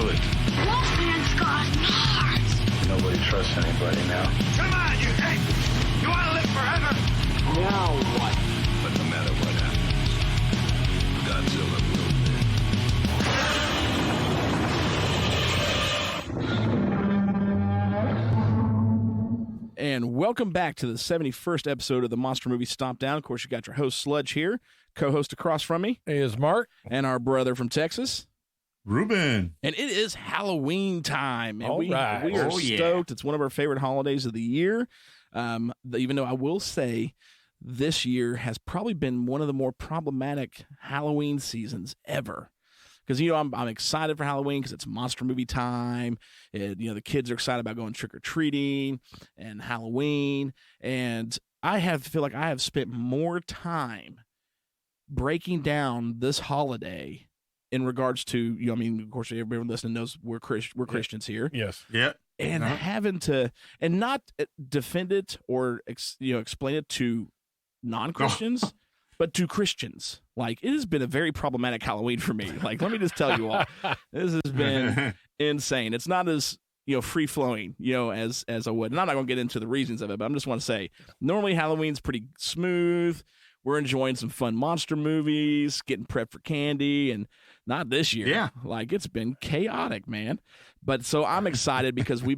handle it. Wolfman's got nards. Nobody trusts anybody now. Come on, you hey! You want to live forever? Now what? But no matter what happens, Godzilla will win. And welcome back to the 71st episode of the Monster Movie Stompdown. Of course, you got your host, Sludge, here. Co-host across from me is Mark. And our brother from Texas, Ruben. And it is Halloween time. And we right. are stoked. It's one of our favorite holidays of the year. Even though I will say this year has probably been one of the more problematic Halloween seasons ever. Because, I'm excited for Halloween because it's monster movie time. And, the kids are excited about going trick-or-treating and Halloween. And I feel like I have spent more time breaking down this holiday in regards to, of course, everyone listening knows we're Christians here. Yes. Yeah. And having to, and not defend it or, explain it to non-Christians, but to Christians. Like, it has been a very problematic Halloween for me. Like, let me just tell you all, this has been insane. It's not as, free-flowing, as I would. And I'm not going to get into the reasons of it, but I just want to say, normally Halloween's pretty smooth. We're enjoying some fun monster movies, getting prepped for candy, and not this year. Yeah. Like, it's been chaotic, man. But so I'm excited because we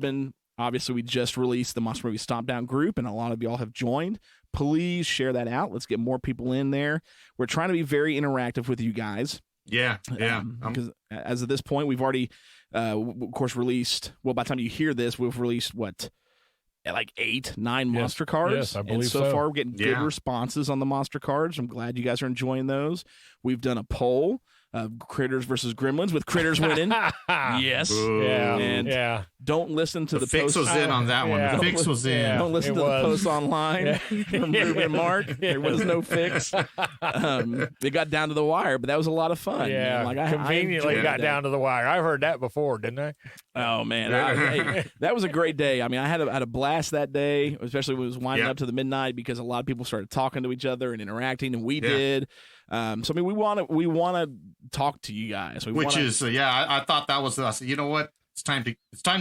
just released the Monster Movie Stompdown group, and a lot of y'all have joined. Please share that out. Let's get more people in there. We're trying to be very interactive with you guys. Yeah. Because as of this point, we've already, of course, released, well, by the time you hear this, we've released, like 8-9 monster cards. Yes, I believe and so so. far we're getting good responses on the monster cards. I'm glad you guys are enjoying those. We've done a poll of Critters versus Gremlins with Critters winning. Yes. Yeah. And don't listen to the fix post. was in on that one. Yeah. The fix was in. Yeah. Don't listen to the posts online from Ruben and Mark. There was no fix. It got down to the wire, but that was a lot of fun. Yeah. Man. Like, Conveniently got down to the wire. I've heard that before, didn't I? Oh, man. Hey, that was a great day. I mean, I had a blast that day, especially when it was winding up to the midnight because a lot of people started talking to each other and interacting, and we did. So, I mean, we want to talk to you guys. I thought that was us. You know what? It's time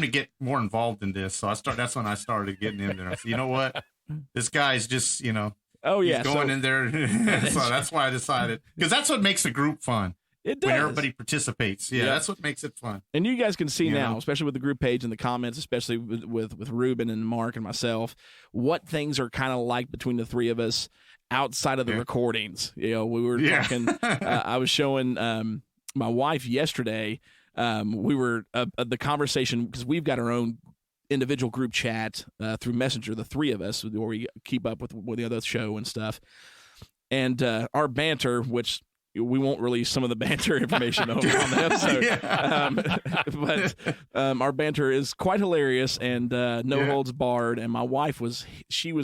to get more involved in this. So that's when I started getting in there. I said, you know what? This guy's just, he's going in there. So that's why I decided, because that's what makes the group fun. It does. When everybody participates. Yeah, that's what makes it fun. And you guys can see now, especially with the group page and the comments, especially with Ruben and Mark and myself, what things are kind of like between the three of us outside of the recordings. We were talking, I was showing my wife yesterday, we were the conversation, because we've got our own individual group chat through Messenger, the three of us, where we keep up with the other show and stuff. And our banter, which we won't release some of the banter information on the episode, but our banter is quite hilarious and no holds barred. And my wife was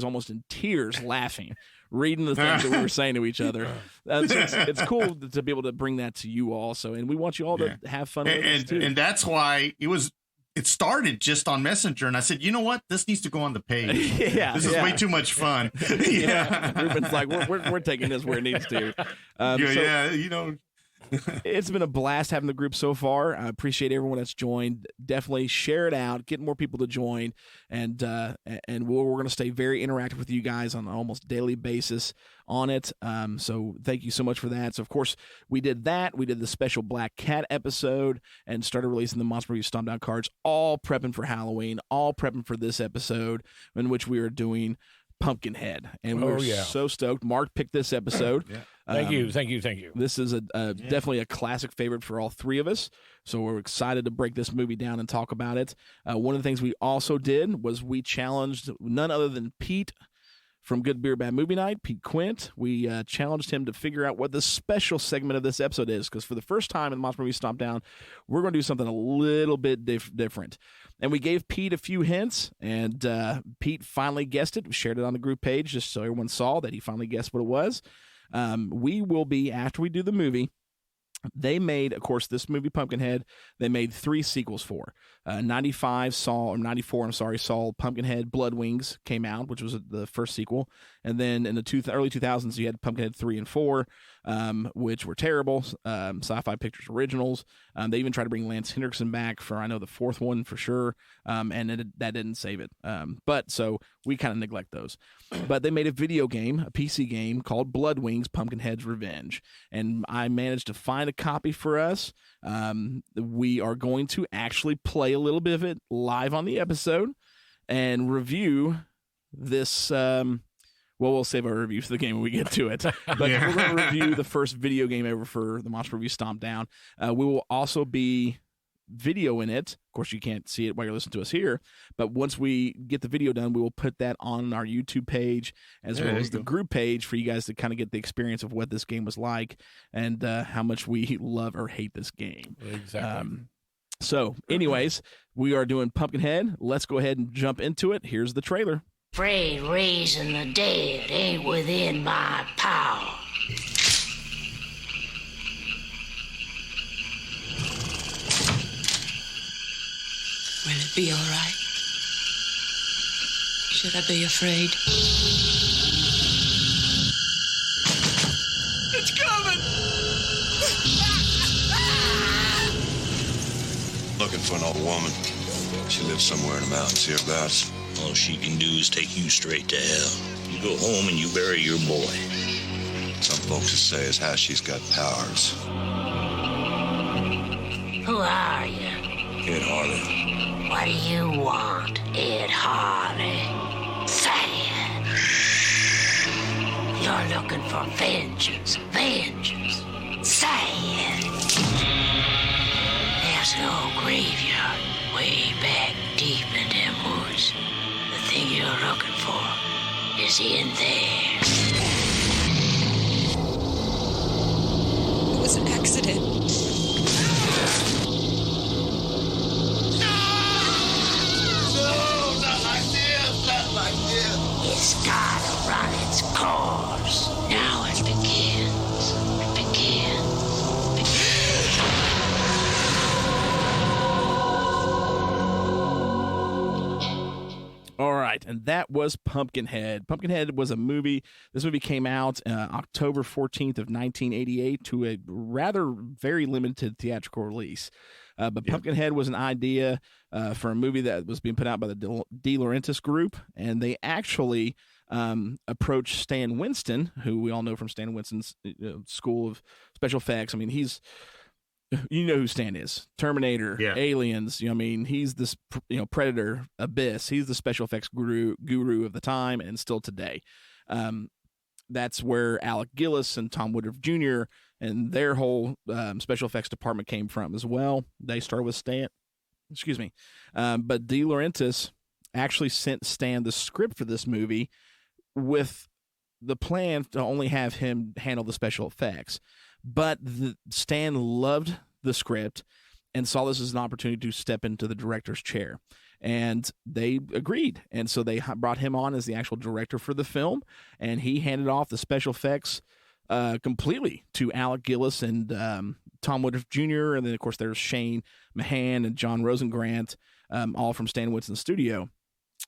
almost in tears laughing, reading the things that we were saying to each other. So it's cool to be able to bring that to you also, and we want you all to have fun with us too. And that's why it started just on Messenger, and I said, you know what? This needs to go on the page. This is way too much fun. Ruben's like, we're taking this where it needs to. It's been a blast having the group so far. I appreciate everyone that's joined. Definitely share it out, get more people to join, and we're going to stay very interactive with you guys on an almost daily basis on it. So thank you so much for that. So of course we did that. We did the special Black Cat episode and started releasing the Monster Movie Stompdown cards, all prepping for Halloween, all prepping for this episode in which we are doing Pumpkinhead, and we're so stoked. Mark picked this episode. Thank you. This is definitely a classic favorite for all three of us, so we're excited to break this movie down and talk about it. One of the things we also did was we challenged none other than Pete from Good Beer Bad Movie Night, Pete Quint. We challenged him to figure out what the special segment of this episode is, because for the first time in the Monster Movie Stompdown, we're going to do something a little bit different. And we gave Pete a few hints, and Pete finally guessed it. We shared it on the group page just so everyone saw that he finally guessed what it was. We will be, after we do the movie, they made, of course, this movie Pumpkinhead, they made 3 sequels for. 94, saw Pumpkinhead Bloodwings came out, which was the first sequel. And then in the early 2000s, you had Pumpkinhead 3 and 4. which were terrible. Sci-Fi Pictures originals. They even tried to bring Lance Henderson back for, I know, the fourth one for sure, and that didn't save it. But so we kind of neglect those. But they made a video game, a PC game called Bloodwings: Pumpkinhead's Revenge, and I managed to find a copy for us. We are going to actually play a little bit of it live on the episode and review this. Well, we'll save our review for the game when we get to it. But we're going to review the first video game ever for the Monster Review Stompdown. We will also be videoing it. Of course, you can't see it while you're listening to us here. But once we get the video done, we will put that on our YouTube page as well as the group page for you guys to kind of get the experience of what this game was like and how much we love or hate this game. Exactly. So, anyways, we are doing Pumpkinhead. Let's go ahead and jump into it. Here's the trailer. Afraid raising the dead ain't within my power. Will it be all right? Should I be afraid? It's coming! Looking for an old woman. She lives somewhere in the mountains hereabouts. All she can do is take you straight to hell. You go home and you bury your boy. Some folks say as how she's got powers. Who are you? Ed Harley. What do you want, Ed Harley? Say it. You're looking for vengeance. Vengeance. Say it. There's an old graveyard way back deep in them woods. The thing you're looking for is in there. It was an accident. It's gotta run its course. Now it begins. It begins. All right, and that was Pumpkinhead. Pumpkinhead was a movie. This movie came out October 14th of 1988 to a rather very limited theatrical release. But Pumpkinhead was an idea for a movie that was being put out by the De Laurentiis Group, and they actually approached Stan Winston, who we all know from Stan Winston's School of Special Effects. I mean, you know who Stan is. Terminator, Aliens. He's this, Predator, Abyss. He's the special effects guru of the time and still today. That's where Alec Gillis and Tom Woodruff Jr. and their whole special effects department came from as well. They started with Stan. Excuse me. But De Laurentiis actually sent Stan the script for this movie with the plan to only have him handle the special effects. But Stan loved the script and saw this as an opportunity to step into the director's chair. And they agreed. And so they brought him on as the actual director for the film. And he handed off the special effects completely to Alec Gillis and Tom Woodruff Jr. And then, of course, there's Shane Mahan and John Rosengrant, all from Stan Winston's studio.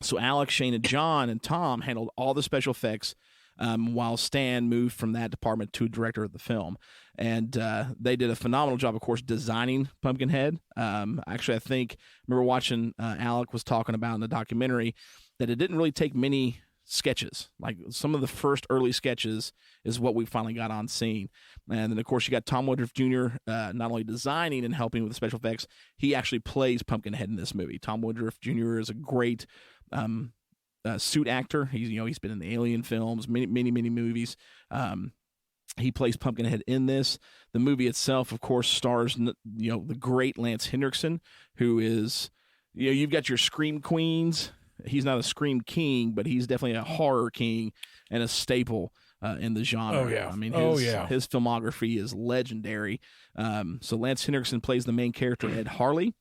So Alec, Shane, and John and Tom handled all the special effects while Stan moved from that department to director of the film. And they did a phenomenal job, of course, designing Pumpkinhead. Actually, I remember watching Alec was talking about in the documentary that it didn't really take many sketches. Like some of the first early sketches is what we finally got on scene. And then, of course, you got Tom Woodruff Jr. Not only designing and helping with the special effects, he actually plays Pumpkinhead in this movie. Tom Woodruff Jr. is a great suit actor. He's been in the Alien films, many movies. He plays Pumpkinhead in this. The movie itself, of course, stars the great Lance Henderson, who is you've got your scream queens. He's not a scream king, but he's definitely a horror king and a staple in the genre. Oh yeah, I mean, his filmography is legendary. So Lance Henderson plays the main character Ed Harley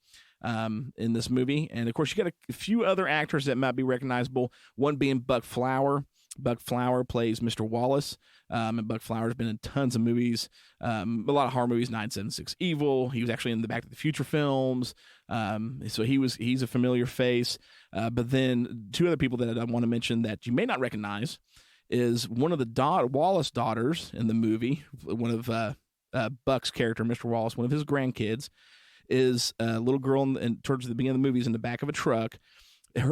in this movie, and of course you got a few other actors that might be recognizable. One being Buck Flower. Buck Flower plays Mr. Wallace, and Buck Flower's been in tons of movies, a lot of horror movies, 976 Evil. He was actually in the Back to the Future films, so he's a familiar face. But then two other people that I want to mention that you may not recognize is one of the Wallace daughters in the movie, one of Buck's character, Mr. Wallace, one of his grandkids, is a little girl towards the beginning of the movie is in the back of a truck.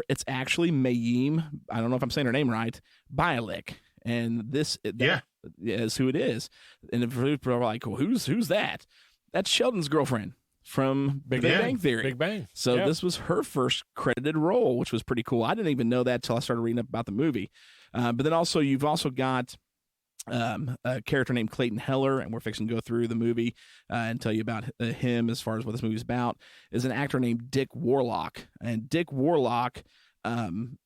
It's actually Mayim, I don't know if I'm saying her name right, Bialik. And that is who it is. And if people are like, well, who's that? That's Sheldon's girlfriend from Big Bang Theory. Big Bang. So this was her first credited role, which was pretty cool. I didn't even know that till I started reading up about the movie. But then you've also got a character named Clayton Heller, and we're fixing to go through the movie and tell you about him as far as what this movie's about, is an actor named Dick Warlock. And Dick Warlock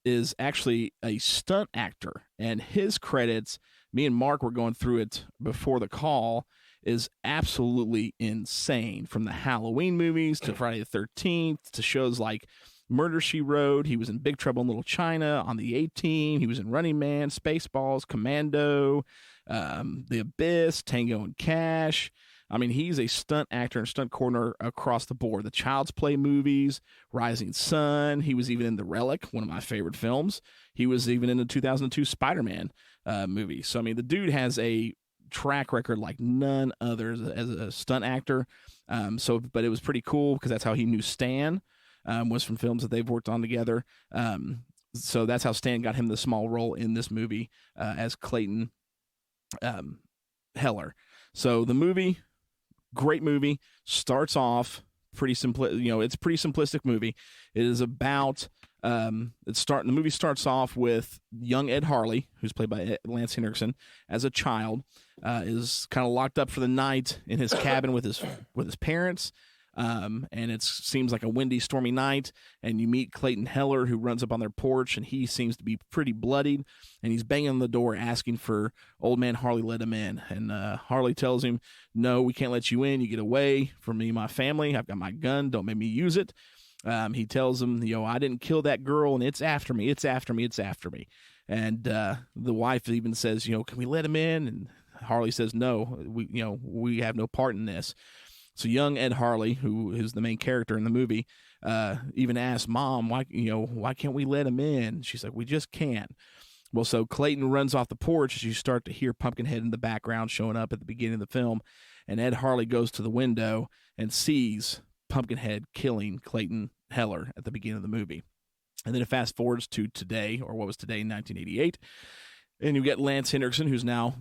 is actually a stunt actor, and his credits, me and Mark were going through it before the call, is absolutely insane. From the Halloween movies to Friday the 13th to shows like Murder, She Wrote. He was in Big Trouble in Little China, on the A-Team. He was in Running Man, Spaceballs, Commando, The Abyss, Tango and Cash. I mean, he's a stunt actor and stunt coordinator across the board. The Child's Play movies, Rising Sun. He was even in The Relic, one of my favorite films. He was even in the 2002 Spider-Man movie. So, I mean, the dude has a track record like none other as a stunt actor. But it was pretty cool because that's how he knew Stan, was from films that they've worked on together. So that's how Stan got him the small role in this movie as Clayton Heller. So the movie, great movie, starts off pretty simple. It's a pretty simplistic movie. It is about the movie starts off with young Ed Harley, who's played by Lance Henderson, as a child, is kind of locked up for the night in his cabin with his parents. And it seems like a windy, stormy night, and you meet Clayton Heller, who runs up on their porch, and he seems to be pretty bloodied, and he's banging on the door asking for old man Harley let him in. And Harley tells him, no, we can't let you in. You get away from me and my family. I've got my gun. Don't make me use it. He tells him, I didn't kill that girl, and it's after me. It's after me. It's after me. And the wife even says, can we let him in? And Harley says, no, we have no part in this. So young Ed Harley, who is the main character in the movie, even asks Mom, why can't we let him in? She's like, we just can't. Well, so Clayton runs off the porch as you start to hear Pumpkinhead in the background showing up at the beginning of the film. And Ed Harley goes to the window and sees Pumpkinhead killing Clayton Heller at the beginning of the movie. And then it fast forwards to today, or what was today, 1988. And you get Lance Henderson, who's now,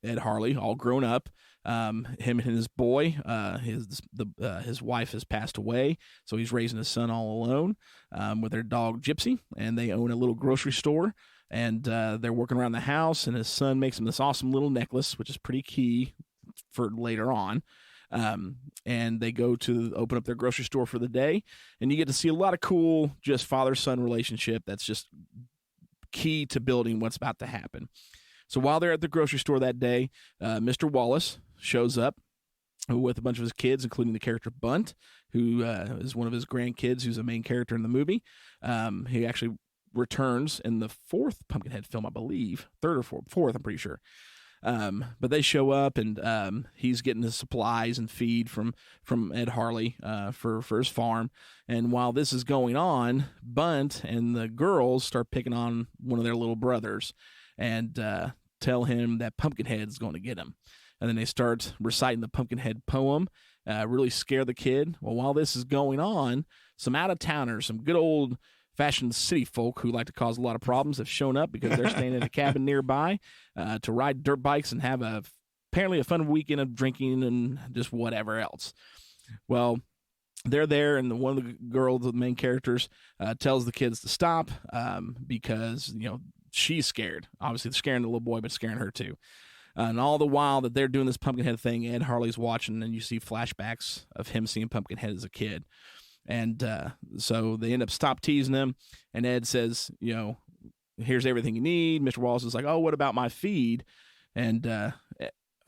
Ed Harley, all grown up. Him and his boy, his wife has passed away, so he's raising his son all alone with their dog Gypsy, and they own a little grocery store. And they're working around the house, and his son makes him this awesome little necklace, which is pretty key for later on. And they go to open up their grocery store for the day, and you get to see a lot of cool, just father-son relationship that's just key to building what's about to happen. So while they're at the grocery store that day, Mr. Wallace shows up with a bunch of his kids, including the character Bunt, who is one of his grandkids, who's a main character in the movie. He actually returns in the fourth Pumpkinhead film, I believe, third or fourth, I'm pretty sure. But they show up, and he's getting his supplies and feed from Ed Harley for his farm. And while this is going on, Bunt and the girls start picking on one of their little brothers and tell him that Pumpkinhead's going to get him. And then they start reciting the Pumpkinhead poem, really scare the kid. Well, while this is going on, some out-of-towners, some good old-fashioned city folk who like to cause a lot of problems have shown up because they're staying in a cabin nearby to ride dirt bikes and have apparently a fun weekend of drinking and just whatever else. Well, they're there, and one of the girls, the main characters, tells the kids to stop because, she's scared. Obviously, they're scaring the little boy, but scaring her too. And all the while that they're doing this Pumpkinhead thing, Ed Harley's watching, and you see flashbacks of him seeing Pumpkinhead as a kid. And so they end up stop teasing him, and Ed says, here's everything you need. Mr. Wallace is like, oh, what about my feed? And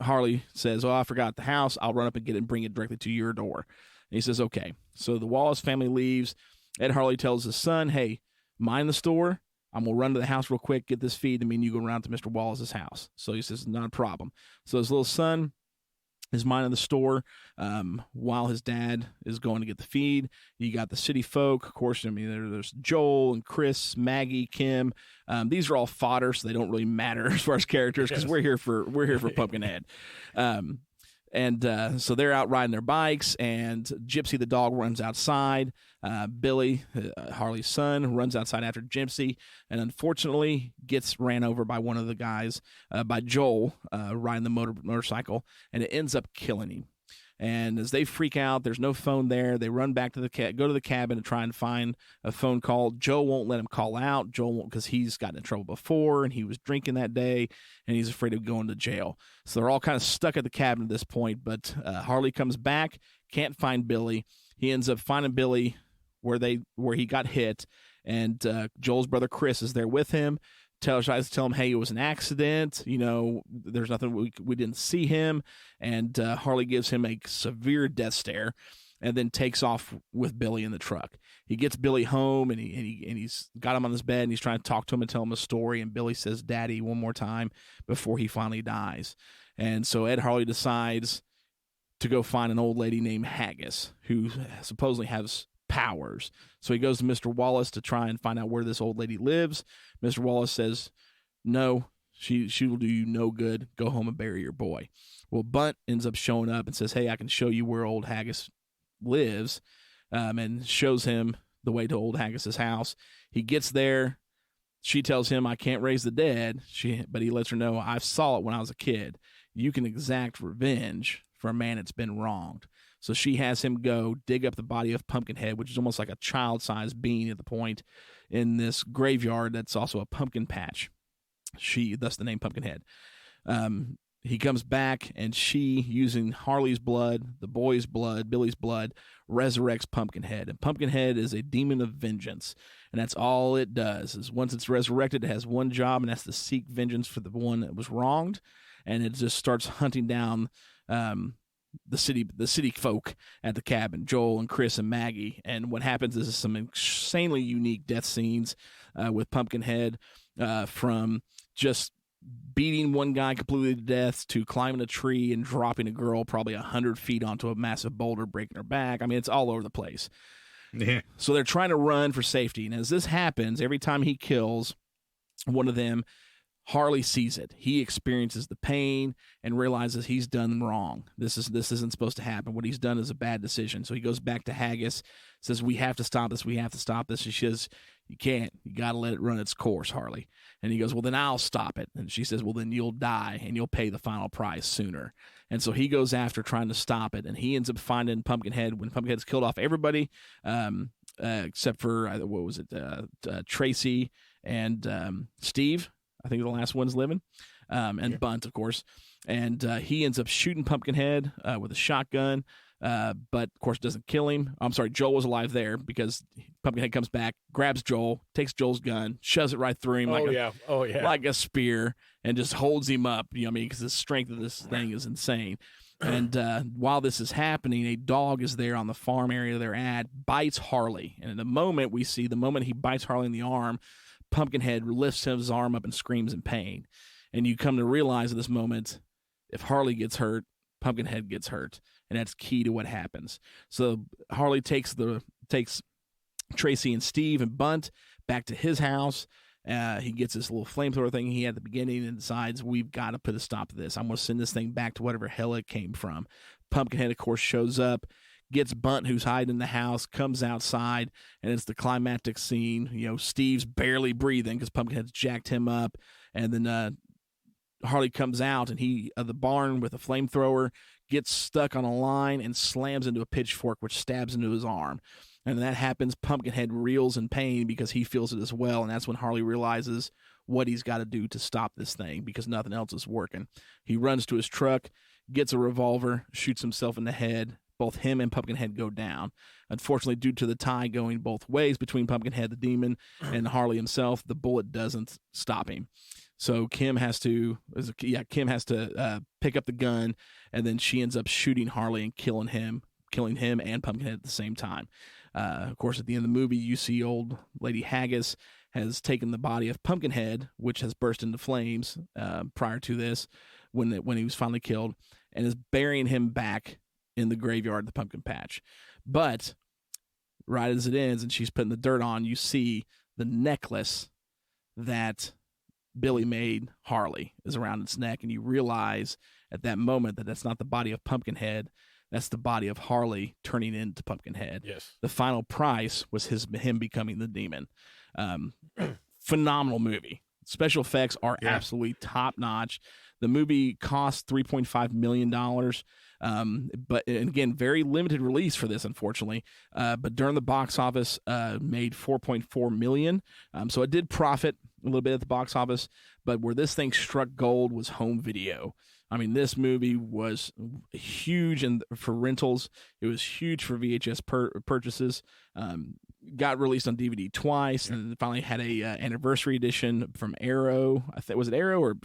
Harley says, oh, I forgot the house. I'll run up and get it and bring it directly to your door. And he says, okay. So the Wallace family leaves. Ed Harley tells his son, hey, mind the store. I'm going to run to the house real quick, get this feed, and you go around to Mr. Wallace's house. So he says, not a problem. So his little son is minding the store while his dad is going to get the feed. You got the city folk, of course. I mean, there's Joel and Chris, Maggie, Kim. These are all fodder, so they don't really matter as far as characters because we're here for Pumpkinhead. So they're out riding their bikes, and Gypsy the dog runs outside. Billy, Harley's son, runs outside after Gypsy, and unfortunately gets ran over by one of the guys, by Joel, riding the motorcycle, and it ends up killing him. And as they freak out, there's no phone there. They run back to go to the cabin to try and find a phone call. Joe won't let him call out. Joel won't, because he's gotten in trouble before, and he was drinking that day, and he's afraid of going to jail. So they're all kind of stuck at the cabin at this point. But Harley comes back, can't find Billy. He ends up finding Billy where he got hit, and Joel's brother Chris is there with him. Tries to tell him, hey, it was an accident. There's nothing, we didn't see him. And Harley gives him a severe death stare and then takes off with Billy in the truck. He gets Billy home, and he's got him on his bed, and he's trying to talk to him and tell him a story. And Billy says, Daddy, one more time before he finally dies. And so Ed Harley decides to go find an old lady named Haggis, who supposedly has powers. So he goes to Mr. Wallace to try and find out where this old lady lives. Mr. Wallace says, no, she will do you no good. Go home and bury your boy. Well, Bunt ends up showing up and says, hey, I can show you where old Haggis lives, and shows him the way to old Haggis's house. He gets there. She tells him, I can't raise the dead. But he lets her know, I saw it when I was a kid. You can exact revenge for a man that's been wronged. So she has him go dig up the body of Pumpkinhead, which is almost like a child-sized being at the point, in this graveyard that's also a pumpkin patch. Thus the name Pumpkinhead. He comes back, and she, using Harley's blood, the boy's blood, Billy's blood, resurrects Pumpkinhead. And Pumpkinhead is a demon of vengeance, and that's all it does. Is once it's resurrected, it has one job, and that's to seek vengeance for the one that was wronged, and it just starts hunting down the city folk at the cabin, Joel and Chris and Maggie. And what happens is some insanely unique death scenes with Pumpkinhead, from just beating one guy completely to death to climbing a tree and dropping a girl probably 100 feet onto a massive boulder, breaking her back. I mean, it's all over the place. Yeah. So they're trying to run for safety. And as this happens, every time he kills one of them, Harley sees it. He experiences the pain and realizes he's done wrong. This isn't supposed to happen. What he's done is a bad decision. So he goes back to Haggis, says, we have to stop this. We have to stop this. And she says, you can't. You got to let it run its course, Harley. And he goes, well, then I'll stop it. And she says, well, then you'll die and you'll pay the final price sooner. And so he goes after trying to stop it. And he ends up finding Pumpkinhead when Pumpkinhead's killed off everybody, except for, what was it, Tracy and Steve. I think the last one's living, and Bunt, of course. And he ends up shooting Pumpkinhead with a shotgun, but, of course, doesn't kill him. I'm sorry, Joel was alive there because Pumpkinhead comes back, grabs Joel, takes Joel's gun, shoves it right through him like a spear, and just holds him up, because the strength of this thing is insane. And while this is happening, a dog is there on the farm area they're at, bites Harley. And in the moment he bites Harley in the arm, Pumpkinhead lifts his arm up and screams in pain. And you come to realize at this moment, if Harley gets hurt, Pumpkinhead gets hurt. And that's key to what happens. So Harley takes Tracy and Steve and Bunt back to his house. He gets this little flamethrower thing he had at the beginning and decides, we've got to put a stop to this. I'm going to send this thing back to whatever hell it came from. Pumpkinhead, of course, shows up, gets Bunt, who's hiding in the house, comes outside, and it's the climactic scene. Steve's barely breathing because Pumpkinhead's jacked him up. And then Harley comes out, and the barn with a flamethrower, gets stuck on a line and slams into a pitchfork, which stabs into his arm. And when that happens, Pumpkinhead reels in pain because he feels it as well. And that's when Harley realizes what he's got to do to stop this thing because nothing else is working. He runs to his truck, gets a revolver, shoots himself in the head. Both him and Pumpkinhead go down. Unfortunately, due to the tie going both ways between Pumpkinhead, the demon, and Harley himself, the bullet doesn't stop him. So Kim has to pick up the gun, and then she ends up shooting Harley and killing him and Pumpkinhead at the same time. Of course, at the end of the movie, you see old lady Haggis has taken the body of Pumpkinhead, which has burst into flames prior to this, when he was finally killed, and is burying him back in the graveyard of the pumpkin patch. But right as it ends and she's putting the dirt on, you see the necklace that Billy made Harley is around its neck, and you realize at that moment that that's not the body of Pumpkinhead, that's the body of Harley turning into Pumpkinhead. Yes. The final price was him becoming the demon. Phenomenal movie. Special effects are absolutely top notch. The movie cost $3.5 million. But and again, very limited release for this, unfortunately. But during the box office, made $4.4 million. So it did profit a little bit at the box office. But where this thing struck gold was home video. I mean, this movie was huge for rentals. It was huge for VHS purchases. Got released on DVD twice, and finally had a anniversary edition from Arrow. Was it Arrow or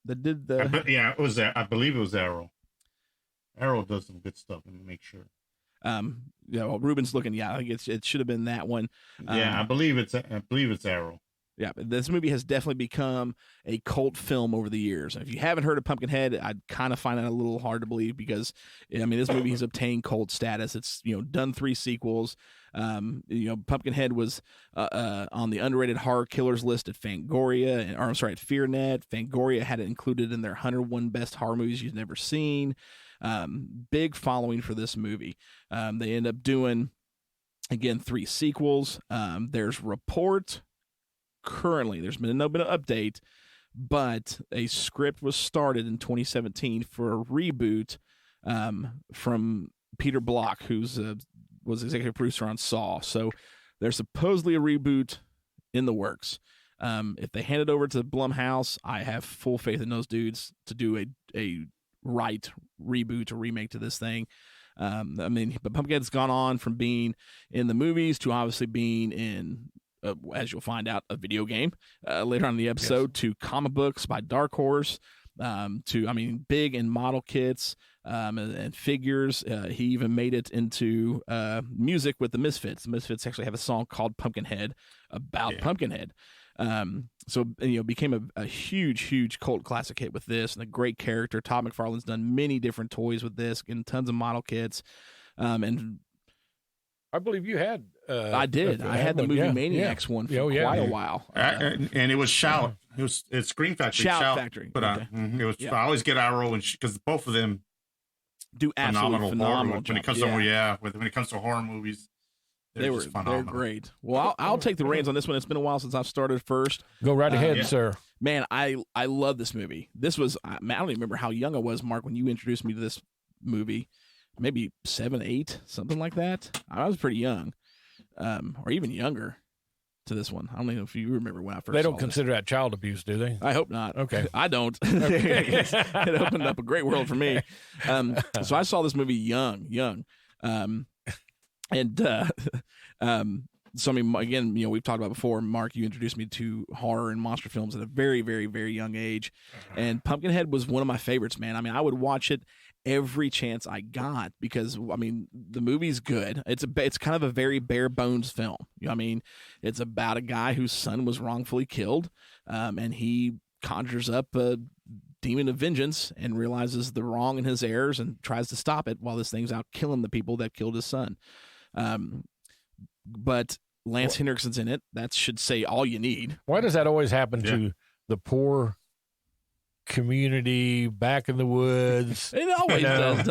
that did the? It was. I believe it was Arrow. Arrow does some good stuff. Let me make sure. Well, Ruben's looking. Yeah, I think it should have been that one. I believe it's Arrow. Yeah, but this movie has definitely become a cult film over the years. And if you haven't heard of Pumpkinhead, I'd kind of find it a little hard to believe because, I mean, this movie has obtained cult status. It's, done 3 sequels. Pumpkinhead was on the underrated horror killers list at Fangoria, at FearNet. Fangoria had it included in their 101 best horror movies you've never seen. Big following for this movie. They end up doing, again, 3 sequels. There's report. Currently, there's been an update, but a script was started in 2017 for a reboot from Peter Block, who's was executive producer on Saw. So there's supposedly a reboot in the works. If they hand it over to Blumhouse, I have full faith in those dudes to do a right reboot or remake to this thing. But Pumpkinhead's gone on from being in the movies to obviously being in, as you'll find out, a video game later on in the episode, to comic books by Dark Horse, to big in model kits and figures. He even made it into music with the Misfits. The Misfits actually have a song called Pumpkinhead about Pumpkinhead. Became a huge cult classic hit with this, and a great character. Todd McFarlane's done many different toys with this and tons of model kits. And I believe you had. I did. I had the movie Maniacs one for quite a while, and it was Shout. It's Scream Factory. Shout Factory. But it was. I always get Arrow and because both of them do absolutely phenomenal when it comes to when it comes to horror movies. They're great. Well, I'll take the reins on this one. It's been a while since I've started first. Go right ahead, sir. Man, I love this movie. This was, I don't even remember how young I was, Mark, when you introduced me to this movie. Maybe 7, 8, something like that. I was pretty young, or even younger to this one. I don't know if you remember when I first. They don't consider that child abuse, do they? I hope not. Okay, I don't. It opened up a great world for me. So I saw this movie young. So again, we've talked about before, Mark, you introduced me to horror and monster films at a very, very, very young age. And Pumpkinhead was one of my favorites, man. I would watch it every chance I got because, the movie's good. It's kind of a very bare bones film. It's about a guy whose son was wrongfully killed, and he conjures up a demon of vengeance and realizes the wrong in his heirs and tries to stop it while this thing's out killing the people that killed his son. But Lance Henderson's in it. That should say all you need. Why does that always happen to the poor community back in the woods? It always does.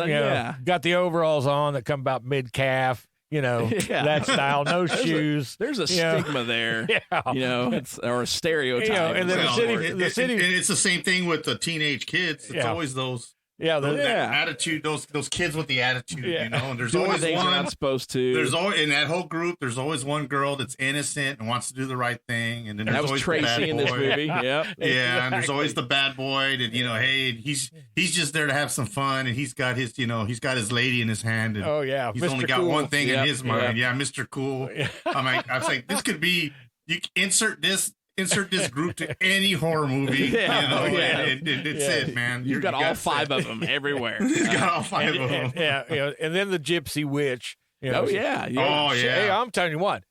Got the overalls on that come about mid-calf. That style, no shoes. There's a stigma there. Or a stereotype. And then the city. And it's the same thing with the teenage kids. It's always those. That attitude, those kids with the attitude, and there's always one not supposed to. There's always in that whole group. There's always one girl that's innocent and wants to do the right thing, and then there's always Tracy the bad boy. in this movie. Yep. And there's always the bad boy that hey, he's just there to have some fun, and he's got his his lady in his hand, and he's Mr. only got cool. one thing in his mind. Yeah, Mr. Cool. I was like, this could be. You insert this group to any horror movie, it's it, man. You've got all 5 of them everywhere. You've got all 5 of them. And then the gypsy witch. Hey, I'm telling you what.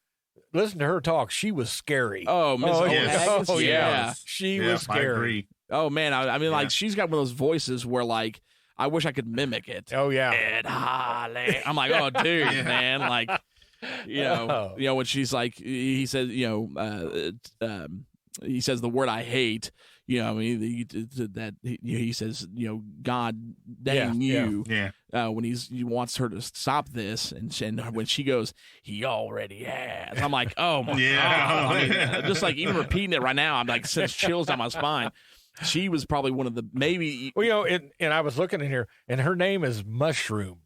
Listen to her talk. She was scary. Oh, Miss She was scary. Oh man, she's got one of those voices where I wish I could mimic it. Oh yeah. Ed Harley. I'm like, oh dude, man, like, when she's like, he says, he says the word I hate. He says, God dang you. Yeah. When he wants her to stop this, and when she goes, he already has. I'm like, oh my God. I mean, just like even repeating it right now, I'm like, sends chills down my spine. She was probably one of the maybe. Well, and I was looking in here, and her name is Mushroom.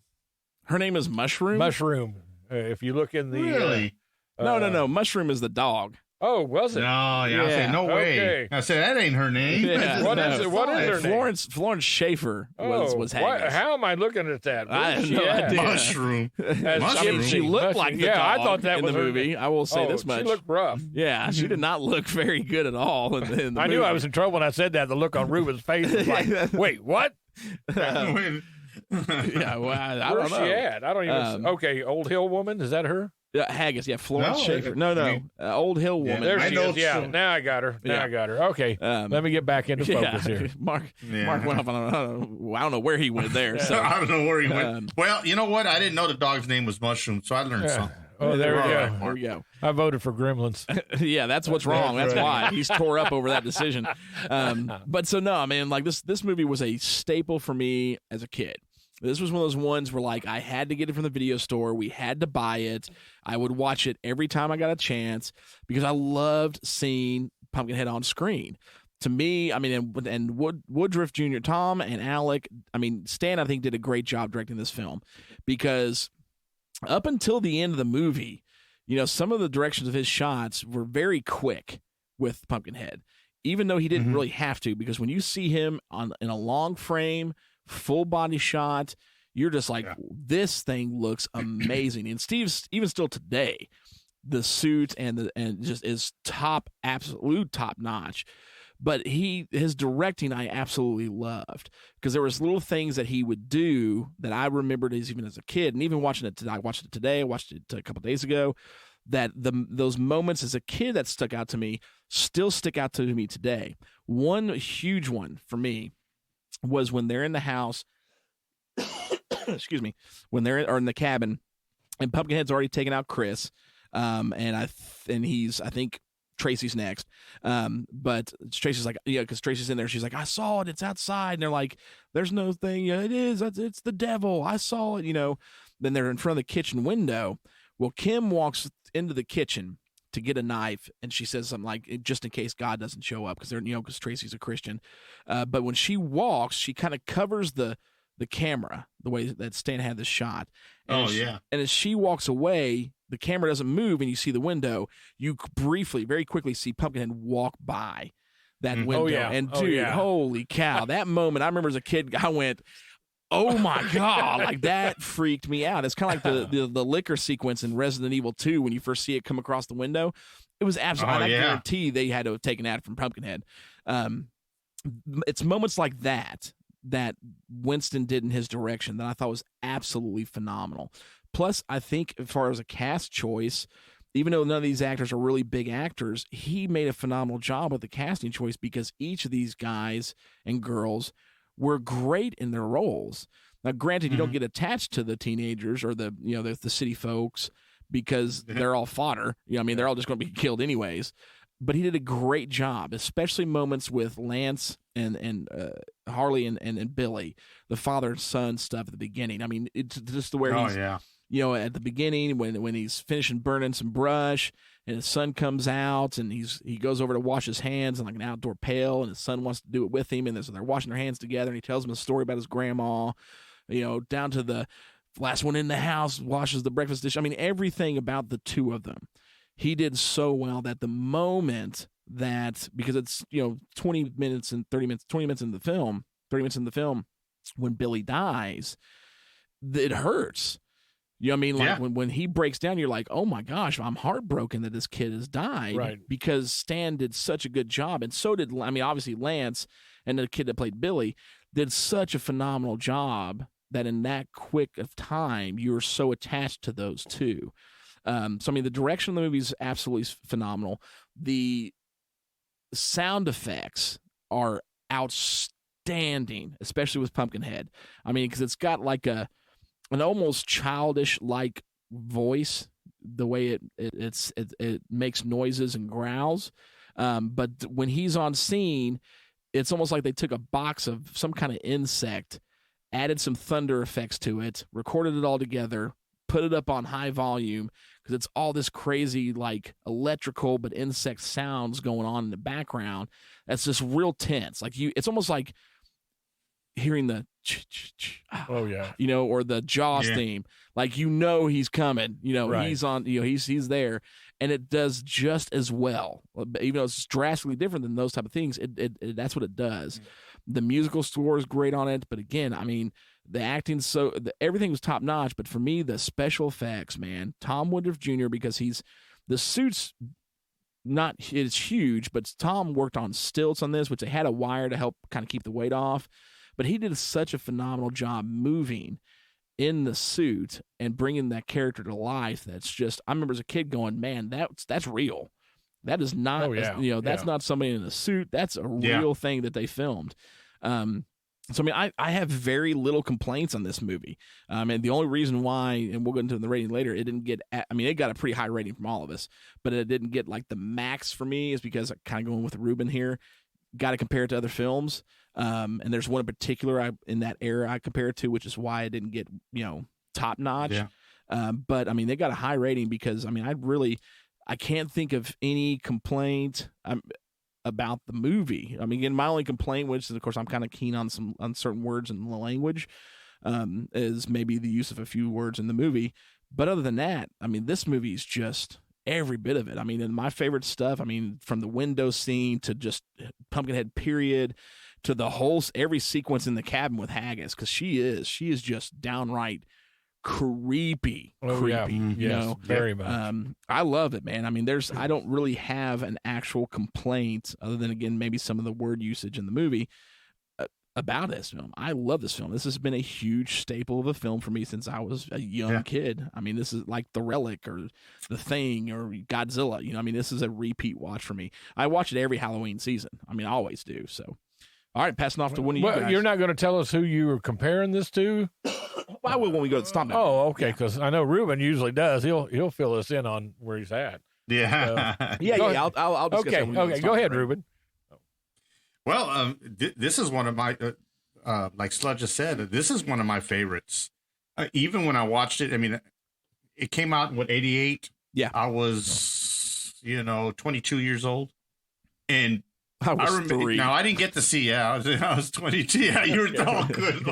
Her name is Mushroom. Mushroom. If you look in the Really? No. Mushroom is the dog. Oh, was it? No, I said no way. Okay. I said that ain't her name. Yeah. What is it? What is her name? Florence Schaefer was Haggis. How am I looking at that? I have no idea. Mushroom. Mushroom. She looked like the dog I thought that in was the movie. I will say this much. She looked rough. Yeah, she did not look very good at all in the I movie. knew I was in trouble when I said that. The look on Ruben's face was like, wait, what? Yeah, well, I don't know. Where's she at? I don't even. Okay, Old Hill Woman. Is that her? Haggis, Florence Schaefer. No, Old Hill Woman. There she is. Yeah, now I got her. I got her. Okay, let me get back into focus here. Mark went off on I don't know where he went there. So. I don't know where he went. Well, you know what? I didn't know the dog's name was Mushroom, so I learned something. Oh, there we go. There we go. I voted for Gremlins. Yeah, that's what's wrong. That's why he's tore up over that decision. But so no, man, like this movie was a staple for me as a kid. This was one of those ones where, like, I had to get it from the video store. We had to buy it. I would watch it every time I got a chance because I loved seeing Pumpkinhead on screen. To me, I mean, and Woodruff Jr., Tom and Alec, I mean, Stan, I think, did a great job directing this film because up until the end of the movie, some of the directions of his shots were very quick with Pumpkinhead, even though he didn't really have to, because when you see him in a long frame, full body shot, you're just like, this thing looks amazing. And Steve's, even still today, the suit and just is absolute top notch. But his directing I absolutely loved because there was little things that he would do that I remembered even as a kid, and even watching it today. I watched it today. I watched it a couple of days ago. That those moments as a kid that stuck out to me still stick out to me today. One huge one for me was when they're in the house, excuse me, when they're in the cabin, and Pumpkinhead's already taken out Chris, and he's, I think, Tracy's next, but Tracy's like, because Tracy's in there, she's like, I saw it, it's outside, and they're like, there's no thing, it is, it's the devil, I saw it, Then they're in front of the kitchen window. Well, Kim walks into the kitchen to get a knife, and she says something like, just in case God doesn't show up, because Tracy's a Christian. But when she walks, she kind of covers the camera the way that Stan had this shot. And and as she walks away, the camera doesn't move, and you see the window. You very quickly see Pumpkinhead walk by that window. Oh, yeah. And dude, holy cow! That moment, I remember as a kid, I went, oh my God, like that freaked me out. It's kind of like the liquor sequence in Resident Evil 2 when you first see it come across the window. It was absolutely, I guarantee they had to have taken that from Pumpkinhead. It's moments like that Winston did in his direction that I thought was absolutely phenomenal. Plus, I think as far as a cast choice, even though none of these actors are really big actors, he made a phenomenal job with the casting choice because each of these guys and girls were great in their roles. Now, granted, you don't get attached to the teenagers or the city folks because they're all fodder. They're all just going to be killed anyways. But he did a great job, especially moments with Lance and Harley and Billy, the father and son stuff at the beginning. I mean, it's just the way at the beginning when he's finishing burning some brush and his son comes out and he goes over to wash his hands in like an outdoor pail, and his son wants to do it with him, and they're washing their hands together, and he tells him a story about his grandma, down to the last one in the house washes the breakfast dish. I mean, everything about the two of them, he did so well that the moment that, because it's 20 minutes in the film when Billy dies, it hurts. When he breaks down, you're like, oh my gosh, I'm heartbroken that this kid has died, right? Because Stan did such a good job, and so did, obviously Lance and the kid that played Billy did such a phenomenal job that in that quick of time, you're so attached to those two. The direction of the movie is absolutely phenomenal. The sound effects are outstanding. outstanding, especially with Pumpkinhead. I mean, because it's got like an almost childish like voice, the way it makes noises and growls. But when he's on scene, it's almost like they took a box of some kind of insect, added some thunder effects to it, recorded it all together, put it up on high volume, because it's all this crazy like electrical but insect sounds going on in the background. That's just real tense. Like it's almost like hearing the oh yeah, or the Jaws theme. Like he's coming. Right. He's on. He's there, and it does just as well. Even though it's drastically different than those type of things, it that's what it does. The musical score is great on it, but again, I mean, the acting, everything was top notch. But for me, the special effects, man, Tom Woodruff Jr., because the suits, it's huge, but Tom worked on stilts on this, which they had a wire to help kind of keep the weight off. But he did such a phenomenal job moving in the suit and bringing that character to life. That's just, I remember as a kid going, man, that's real. That is not, that's not somebody in a suit. That's a real thing that they filmed. So, I mean, I have very little complaints on this movie. And the only reason why, and we'll go into the rating later, it didn't get, it got a pretty high rating from all of us, but it didn't get like the max for me is because I'm kind of going with Ruben here. Got to compare it to other films. And there's one in particular in that era I compare it to, which is why it didn't get, top notch. Yeah. But I mean, they got a high rating because, I mean, I can't think of any complaint about the movie. I mean, again, my only complaint, which is, of course, I'm kind of keen on certain words in the language, is maybe the use of a few words in the movie. But other than that, I mean, this movie is just every bit of it. I mean, and my favorite stuff, I mean, from the window scene to just Pumpkinhead period to every sequence in the cabin with Haggis, because she is just downright creepy. Yes, very much. I love it, man. I mean, I don't really have an actual complaint other than, again, maybe some of the word usage in the movie about this film. I love this film. This has been a huge staple of a film for me since I was a young kid. I mean, this is like The Relic or The Thing or Godzilla. I mean, this is a repeat watch for me. I watch it every Halloween season. I mean, I always do. So, all right, passing off to one of you guys. You're not going to tell us who you were comparing this to? Well, I will when we go to the Stompdown. Oh, okay, because I know Ruben usually does. He'll fill us in on where he's at. Yeah. So, I'll discuss Okay, go ahead, Ruben. Well, this is one of my, like Sludge just said, this is one of my favorites. Even when I watched it, I mean, it came out in 88? Yeah. I was, 22 years old. And I remember 3. Now, I didn't get to see, I was 22. Yeah, you were all good.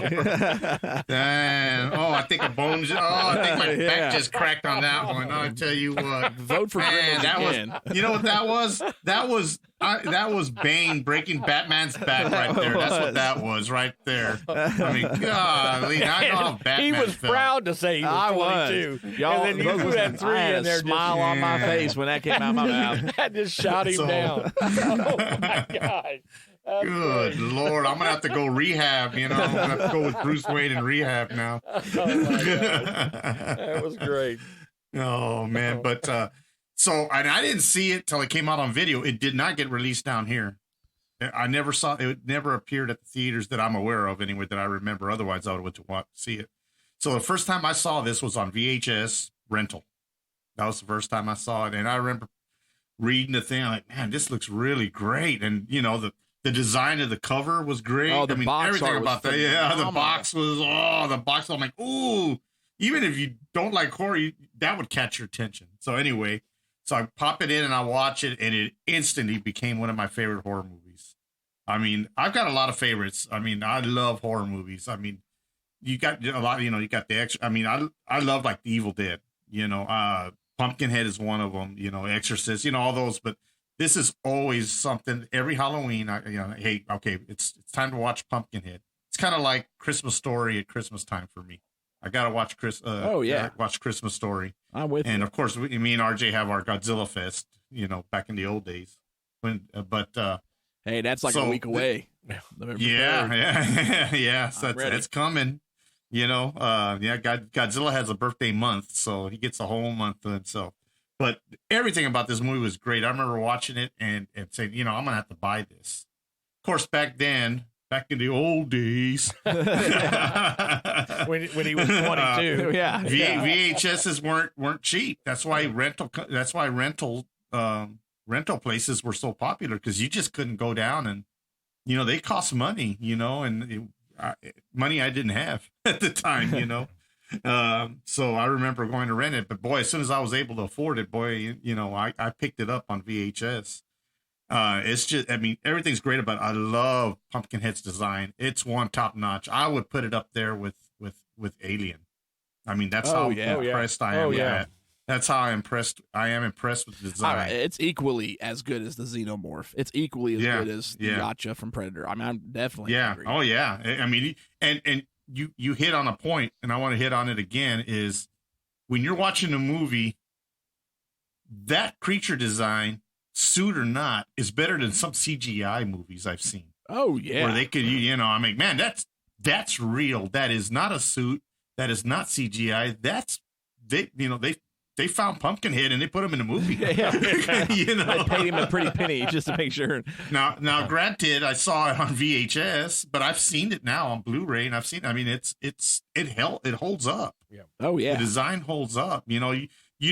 Damn. I think I think my back just cracked on that one. I tell you what. Vote for Grimmels again. You know what that was? That was Bane breaking Batman's back right there. That's what that was right there. I mean, golly, I know how Batman He was felt. proud to say he was 22. Y'all, and then you had 3 I had in there. a smile on my face when that came out of my mouth. That just shot him down. Oh, my God. That's Good great. Lord, I'm gonna have to go rehab. I'm gonna have to go with Bruce Wayne in rehab now. Oh, my God. That was great. Oh man, but so I didn't see it till it came out on video. It did not get released down here. I never saw it. It never appeared at the theaters that I'm aware of, anyway, that I remember. Otherwise, I would have went to see it. So the first time I saw this was on VHS rental. That was the first time I saw it, and I remember reading the thing. I'm like, man, this looks really great, and the design of the cover was great. Oh, the box everything art about was that. Yeah, the phenomenal. box was. The box. I'm like, ooh. Even if you don't like horror, that would catch your attention. So anyway, so I pop it in and I watch it, and it instantly became one of my favorite horror movies. I mean, I've got a lot of favorites. I mean, I love horror movies. I mean, you got a lot. You got the extra. I mean, I love like The Evil Dead. Pumpkinhead is one of them. Exorcist. All those. But this is always something. Every Halloween, hey, okay, it's time to watch Pumpkinhead. It's kind of like Christmas Story at Christmas time for me. I gotta watch watch Christmas Story. I'm with you. And of course, me and RJ have our Godzilla Fest. Back in the old days. Hey, that's like a week away. Yeah. So that's coming. Godzilla has a birthday month, so he gets a whole month to himself. But everything about this movie was great. I remember watching it and saying, I'm gonna have to buy this. Of course, back then, back in the old days. when he was 22. Yeah. VHSs weren't cheap. That's why rental places were so popular, because you just couldn't go down, and they cost money, and money I didn't have at the time, so I remember going to rent it. But boy, as soon as I was able to afford it, boy, I picked it up on VHS. It's just, I mean, everything's great about it. I love Pumpkinhead's design. It's one top notch. I would put it up there with Alien. I mean, that's how impressed I am. Yeah. That's how I am impressed with the design. It's equally as good as the Xenomorph. It's equally as good as the Gotcha from Predator. I mean, I'm definitely agree. Oh yeah. I mean, and you hit on a point, and I want to hit on it again, is when you're watching a movie, that creature design, suit or not, is better than some CGI movies I've seen. Oh yeah. Where they could, I mean, man, that's real. That is not a suit. That is not CGI. They found Pumpkinhead and they put him in a movie. Yeah. They paid him a pretty penny just to make sure. Now, granted, I saw it on VHS, but I've seen it now on Blu-ray, and I mean, it holds up. Yeah. Oh yeah. The design holds up. You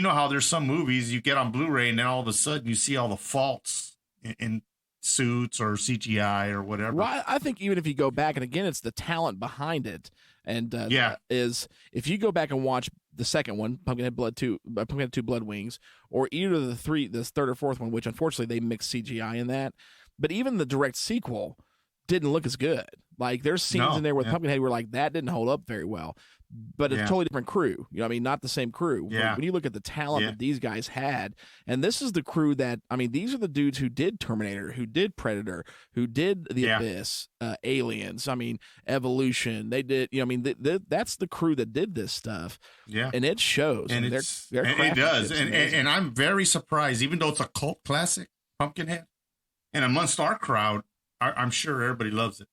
know how there's some movies you get on Blu-ray and then all of a sudden you see all the faults in suits or CGI or whatever. Well, I think even if you go back, and again, it's the talent behind it. And is if you go back and watch the second one, Pumpkinhead 2 Bloodwings, or either of this third or fourth one, which unfortunately they mixed CGI in that, but even the direct sequel didn't look as good. Like there's scenes in there with Pumpkinhead where like that didn't hold up very well. But it's a totally different crew. I mean, not the same crew. Yeah. When you look at the talent that these guys had, and this is the crew that, I mean, these are the dudes who did Terminator, who did Predator, who did The Abyss, Aliens, I mean, Evolution. They did, I mean, that's the crew that did this stuff. Yeah. And it shows. And it does. And I'm very surprised, even though it's a cult classic, Pumpkinhead, and amongst our crowd, I'm sure everybody loves it.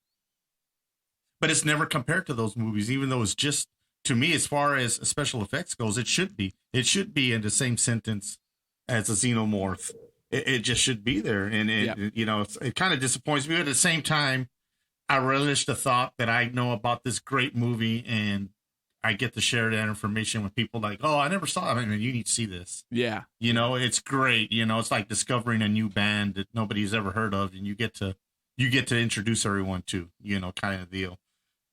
But it's never compared to those movies, even though it's just, to me, as far as special effects goes, it should be. It should be in the same sentence as a Xenomorph. It just should be there. And it kind of disappoints me. But at the same time, I relish the thought that I know about this great movie, and I get to share that information with people like, oh, I never saw it. I mean, you need to see this. Yeah. It's great. It's like discovering a new band that nobody's ever heard of, and you get to introduce everyone to, kind of deal.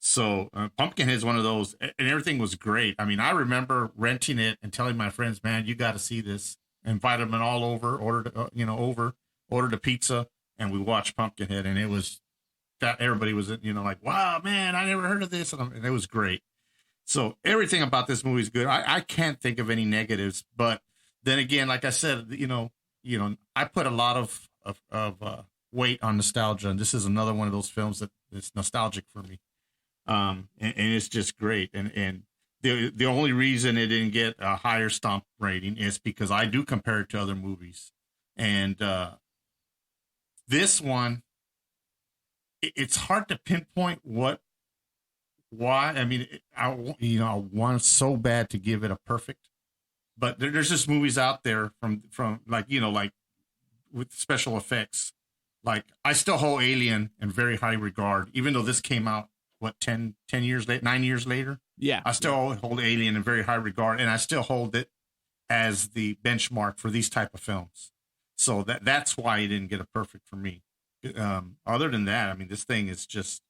So Pumpkinhead is one of those, and everything was great. I mean, I remember renting it and telling my friends, man, you got to see this. Invite them all over, ordered a pizza, and we watched Pumpkinhead, and it was that everybody was, like, wow, man, I never heard of this. And it was great. So everything about this movie is good. I can't think of any negatives, but then again, like I said, I put a lot of weight on nostalgia, and this is another one of those films that is nostalgic for me. And it's just great. And the only reason it didn't get a higher Stomp rating is because I do compare it to other movies. And this one, it's hard to pinpoint why. I mean, I want so bad to give it a perfect, but there's just movies out there from like with special effects. Like, I still hold Alien in very high regard, even though this came out 10 years later, 9 years later. Yeah. I still hold Alien in very high regard, and I still hold it as the benchmark for these type of films. So that's why it didn't get a perfect for me. Other than that, I mean, this thing is just,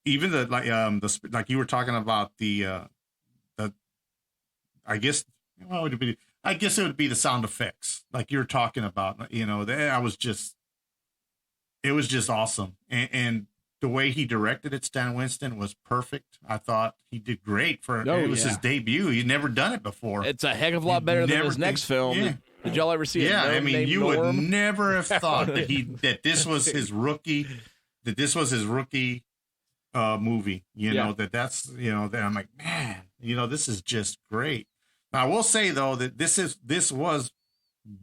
even like you were talking about I guess what would it be? I guess it would be the sound effects, like you're talking about. It was just awesome, and the way he directed it, Stan Winston, was perfect. I thought he did great it was his debut. He'd never done it before. It's a heck of a lot better than his next film. Yeah. Did y'all ever see it? Yeah, I mean, you would never have thought that this was his rookie, movie. That's that I'm like, man, this is just great. Now, I will say though that this was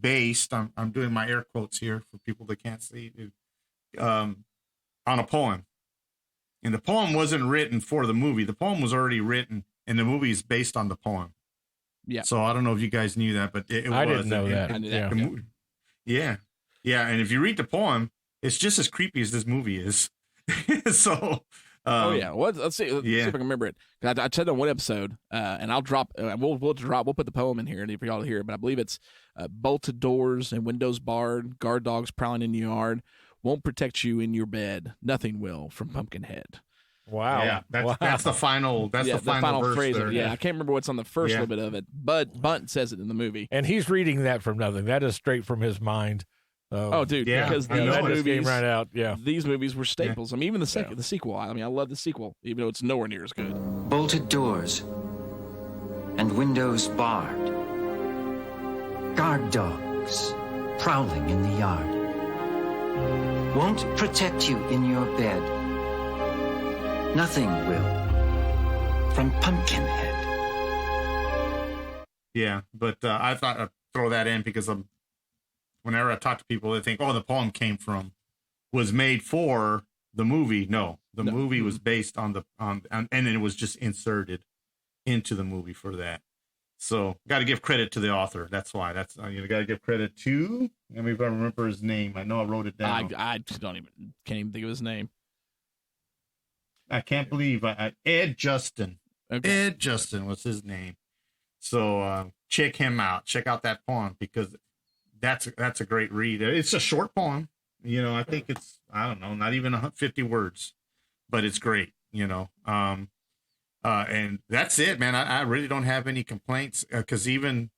based. I'm doing my air quotes here for people that can't see it, on a poem. And the poem wasn't written for the movie. The poem was already written, and the movie is based on the poem. Yeah. So I don't know if you guys knew that, but I didn't know that. I knew that. Yeah. And if you read the poem, it's just as creepy as this movie is. So. Let's see. Let's see if I can remember it. I said on one episode, and I'll drop. We'll put the poem in here, and for y'all to hear it. But I believe it's bolted doors and windows barred, guard dogs prowling in your yard, won't protect you in your bed. Nothing will from Pumpkinhead. Wow. Yeah, that's the final. That's the final verse phrase. There. I can't remember what's on the first little bit of it, but Bunt says it in the movie, and he's reading that from nothing. That is straight from his mind. Because these movies came right out. Yeah, these movies were staples. I mean, even the sequel. I mean, I love the sequel, even though it's nowhere near as good. Bolted doors and windows barred. Guard dogs prowling in the yard. Won't protect you in your bed. Nothing will. From Pumpkinhead. Yeah, but I thought I'd throw that in because whenever I talk to people, they think, the poem was made for the movie. No, the movie was based on and then it was just inserted into the movie for that. So got to give credit to the author. That's why. Got to give credit to. Let me remember his name. I know I wrote it down. I can't even think of his name. I can't believe Ed Justin. Okay. Ed Justin was his name. So check him out. Check out that poem because that's a great read. It's a short poem. I think it's, I don't know, not even 50 words, but it's great, and that's it, man. I really don't have any complaints because even,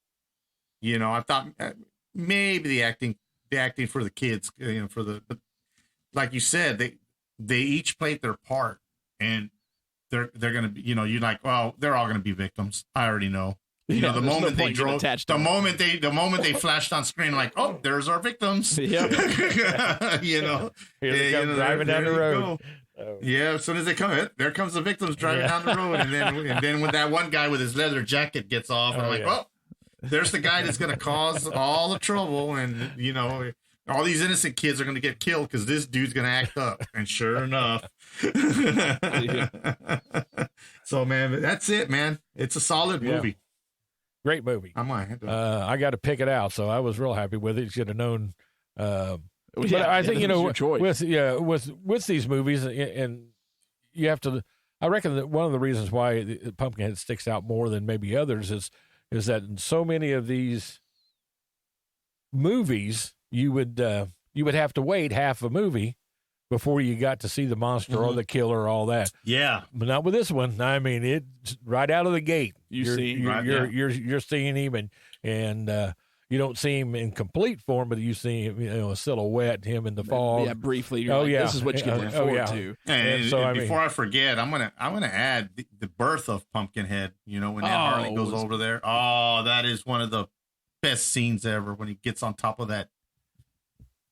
I thought maybe the acting for the kids, but like you said, they each played their part and they're going to be, you're like, well, they're all going to be victims. I already know. The moment they drove, the moment they flashed on screen, like, oh, there's our victims. Yeah. Driving down the road. Yeah, as soon as they come, there comes the victims driving down the road, and then when that one guy with his leather jacket gets off, and I'm like, oh, there's the guy that's going to cause all the trouble, and all these innocent kids are going to get killed because this dude's going to act up. And sure enough. So, man, that's it, man. It's a solid movie. Great movie. I got to pick it out, so I was real happy with it. You should have known. But I think with these movies, and you have to. I reckon that one of the reasons why Pumpkinhead sticks out more than maybe others is that in so many of these movies, you would have to wait half a movie before you got to see the monster or the killer or all that. Yeah. But not with this one. I mean, it's right out of the gate. You're seeing him and you don't see him in complete form, but you see him, a silhouette, him in the fog. Yeah, briefly. This is what you can look forward to. And before I forget, I'm gonna add the birth of Pumpkinhead. When Harley goes over there. Oh, that is one of the best scenes ever when he gets on top of that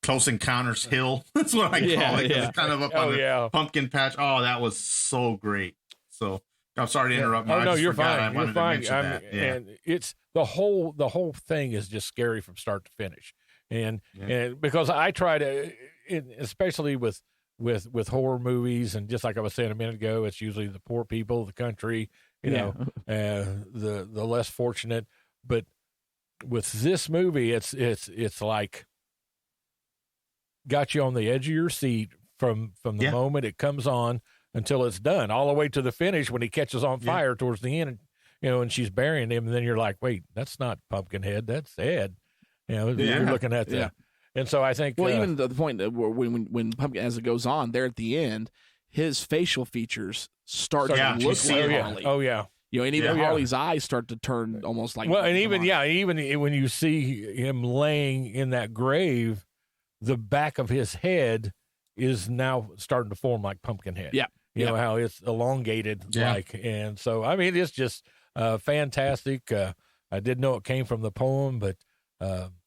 Close Encounters hill. That's what I call it. It's kind of up on the pumpkin patch. Oh, that was so great. So I'm sorry to interrupt. No, you're fine. You're fine. And it's the whole thing is just scary from start to finish. And because I try to, especially with horror movies, and just like I was saying a minute ago, it's usually the poor people, the country, the less fortunate. But with this movie, it's like got you on the edge of your seat from the moment it comes on until it's done, all the way to the finish when he catches on fire towards the end, and she's burying him, and then you're like, wait, that's not Pumpkinhead, that's Ed. You're looking at that. And so I think, even the point that when Pumpkin, as it goes on, there at the end, his facial features start to look like Harley. Oh yeah. And even Harley's eyes start to turn almost like. Well, and even when you see him laying in that grave, the back of his head is now starting to form like Pumpkinhead. Yeah. You know how it's elongated like. And so, I mean, it's just fantastic. I didn't know it came from the poem, but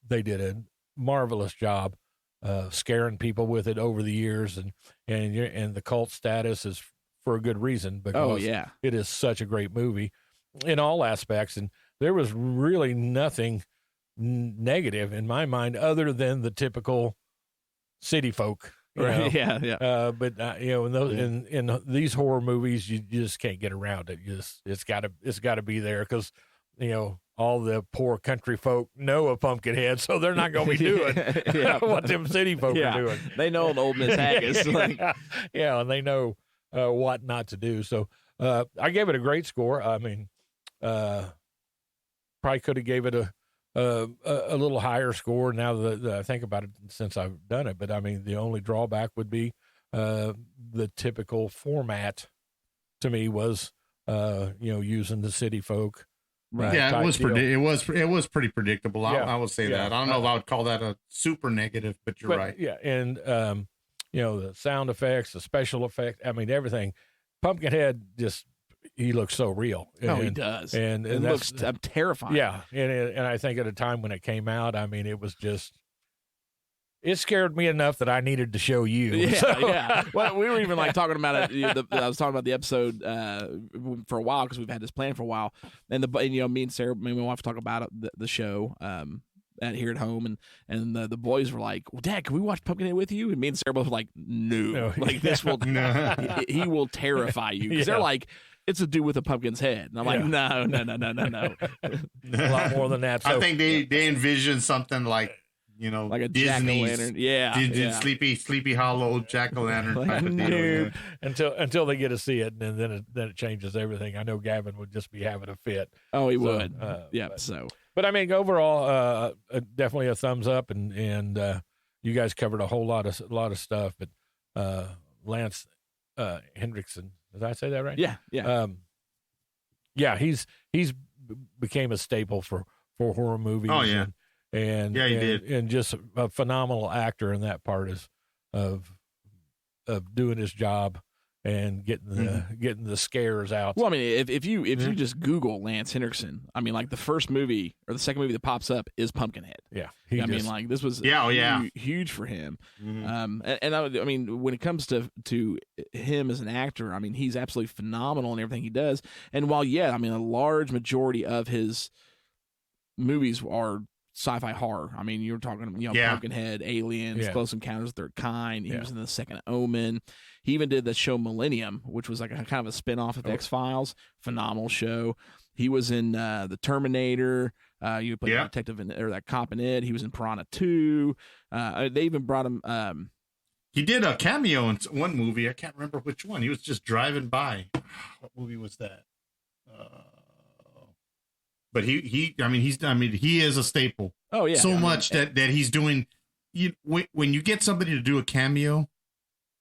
they did a marvelous job scaring people with it over the years. And the cult status is for a good reason because it is such a great movie in all aspects. And there was really nothing negative in my mind other than the typical city folk. Right. But in these horror movies, you just can't get around it. It's got to be there because all the poor country folk know of Pumpkinhead, so they're not going to be doing what them city folk are doing. They know an old Miss Haggis. And they know what not to do. So I gave it a great score. I mean, probably could have gave it a little higher score now that I think about it since I've done it. But I mean, the only drawback would be the typical format to me was using the city folk. Right. Yeah, it was pretty predictable. I would say that. I don't know if I would call that a super negative, but you're right. Yeah, and the sound effects, the special effects, I mean everything. Pumpkinhead he looks so real. He does. And it looks terrifying. Yeah, and I think at a time when it came out, I mean, it was just. It scared me enough that I needed to show you. Yeah. Well, we were even talking about it. I was talking about the episode for a while because we've had this plan for a while, and me and Sarah, my wife, talk about the show here at home, and the boys were like, "Well, Dad, can we watch Pumpkinhead with you?" And me and Sarah both were like, "No, this will he will terrify you," because they're like. It's a dude with a pumpkin's head. And I'm like, no. A lot more than that. So, I think they envision something like a Disney's jack-o'-lantern. Sleepy Hollow jack-o'-lantern type of deal. Until they get to see it, and then it changes everything. I know Gavin would just be having a fit. Oh, he would. But I mean, overall, definitely a thumbs up, and you guys covered a whole lot of stuff. But Lance Henderson, did I say that right? Yeah. He's became a staple for horror movies. Oh yeah. And he did, and just a phenomenal actor in that part of doing his job and getting the scares out. Well, I mean, if you just Google Lance Henderson, I mean, the first movie or the second movie that pops up is Pumpkinhead. Yeah, this was huge for him. Mm-hmm. And I mean, when it comes to him as an actor, I mean, he's absolutely phenomenal in everything he does. And while I mean, a large majority of his movies are sci-fi horror. I mean, you're talking, Pumpkinhead, Aliens, Close Encounters of the Third Kind. He was in The Second Omen. He even did the show Millennium, which was a kind of a spin-off of X-Files. Phenomenal show. He was in The Terminator. You played that detective or that cop in it. He was in Piranha 2. They even brought him. He did a cameo in one movie. I can't remember which one. He was just driving by. What movie was that? But he is a staple. Oh yeah, so much that he's doing. When you get somebody to do a cameo,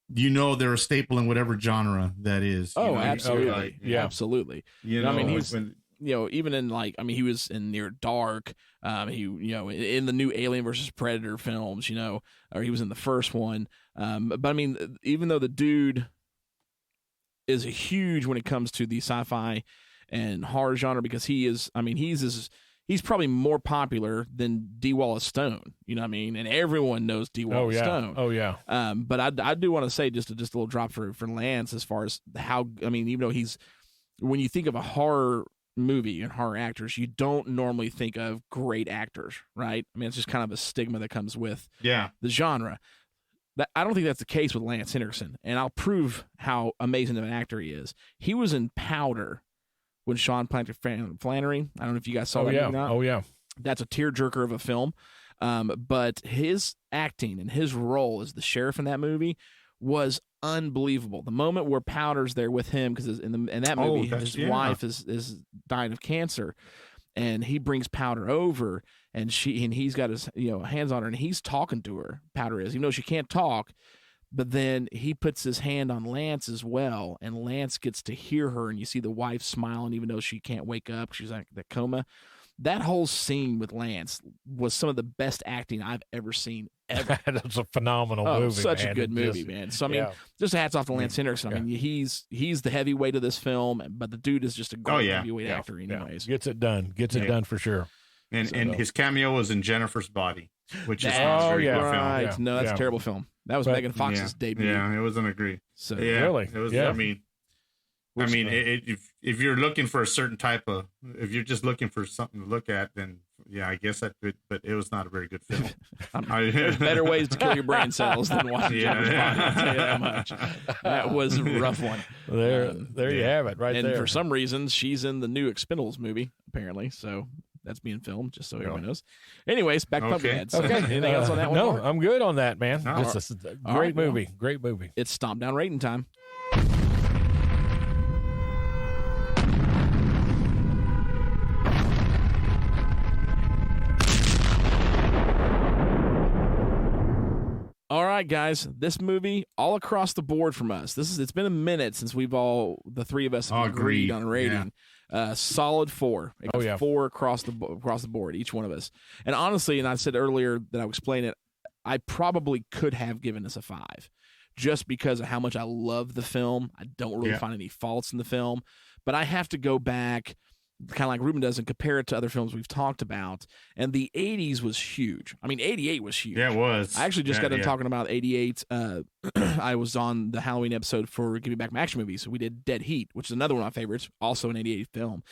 they're a staple in whatever genre that is. Absolutely, absolutely. I mean, he's even in he was in Near Dark. He in the new Alien versus Predator films. Or he was in the first one. But I mean, even though the dude is huge when it comes to the sci-fi and horror genre, because he's probably more popular than D. Wallace Stone, you know what I mean? And everyone knows D. Wallace Stone. Oh yeah. But I do want to say just a little drop for Lance as far as how, I mean, even though when you think of a horror movie and horror actors, you don't normally think of great actors, right? I mean, it's just kind of a stigma that comes with the genre. I don't think that's the case with Lance Henderson, and I'll prove how amazing of an actor he is. He was in Powder with Sean Flannery. I don't know if you guys saw that movie or not. Oh, yeah. That's a tearjerker of a film. But his acting and his role as the sheriff in that movie was unbelievable. The moment where Powder's there with him, because in that movie, his wife is dying of cancer, and he brings Powder over, and he's got his hands on her, and he's talking to her. Powder is, even though she can't talk. But then he puts his hand on Lance as well, and Lance gets to hear her, and you see the wife smiling even though she can't wake up. She's like that coma. That whole scene with Lance was some of the best acting I've ever seen, ever. That's a phenomenal movie, such a good movie, man. So, I mean, just hats off to Lance Henderson. I mean, he's the heavyweight of this film, but the dude is just a great heavyweight actor anyways. Gets it done. Gets it done for sure. And his cameo was in Jennifer's Body, which is right. film. No, that's a terrible film. That was Megan Fox's debut. Yeah, it wasn't agree. So really, it was. I mean, if you're looking for a certain type of, if you're just looking for something to look at, then Yeah, I guess that could, but it was not a very good film. There's better ways to kill your brain cells than watching Jennifer's Body. I'll tell you that much. That was a rough one. There you have it, right and there. And for some reason, she's in the new Expendables movie, apparently. So that's being filmed, just so everyone knows. Anyways, back to Pumpkinhead. So anything else on that one? No, Mark? I'm good on that, man. No, This is a great movie. Great movie. It's Stompdown rating time. All right, guys. This movie, all across the board from us. It's been a minute since the three of us have agreed on a rating. Yeah. Solid 4. Oh yeah, 4 across the board, each one of us. And honestly, and I said earlier that I would explain it, I probably could have given this a 5, just because of how much I love the film. I don't really find any faults in the film, but I have to go back, kind of like Ruben does, and compare it to other films we've talked about. And the 80s was huge. I mean, 88 was huge. Yeah, it was. I actually just got done talking about 88. I was on the Halloween episode for Give Me Back My Action Movies. So we did Dead Heat, which is another one of my favorites, also an 88 film.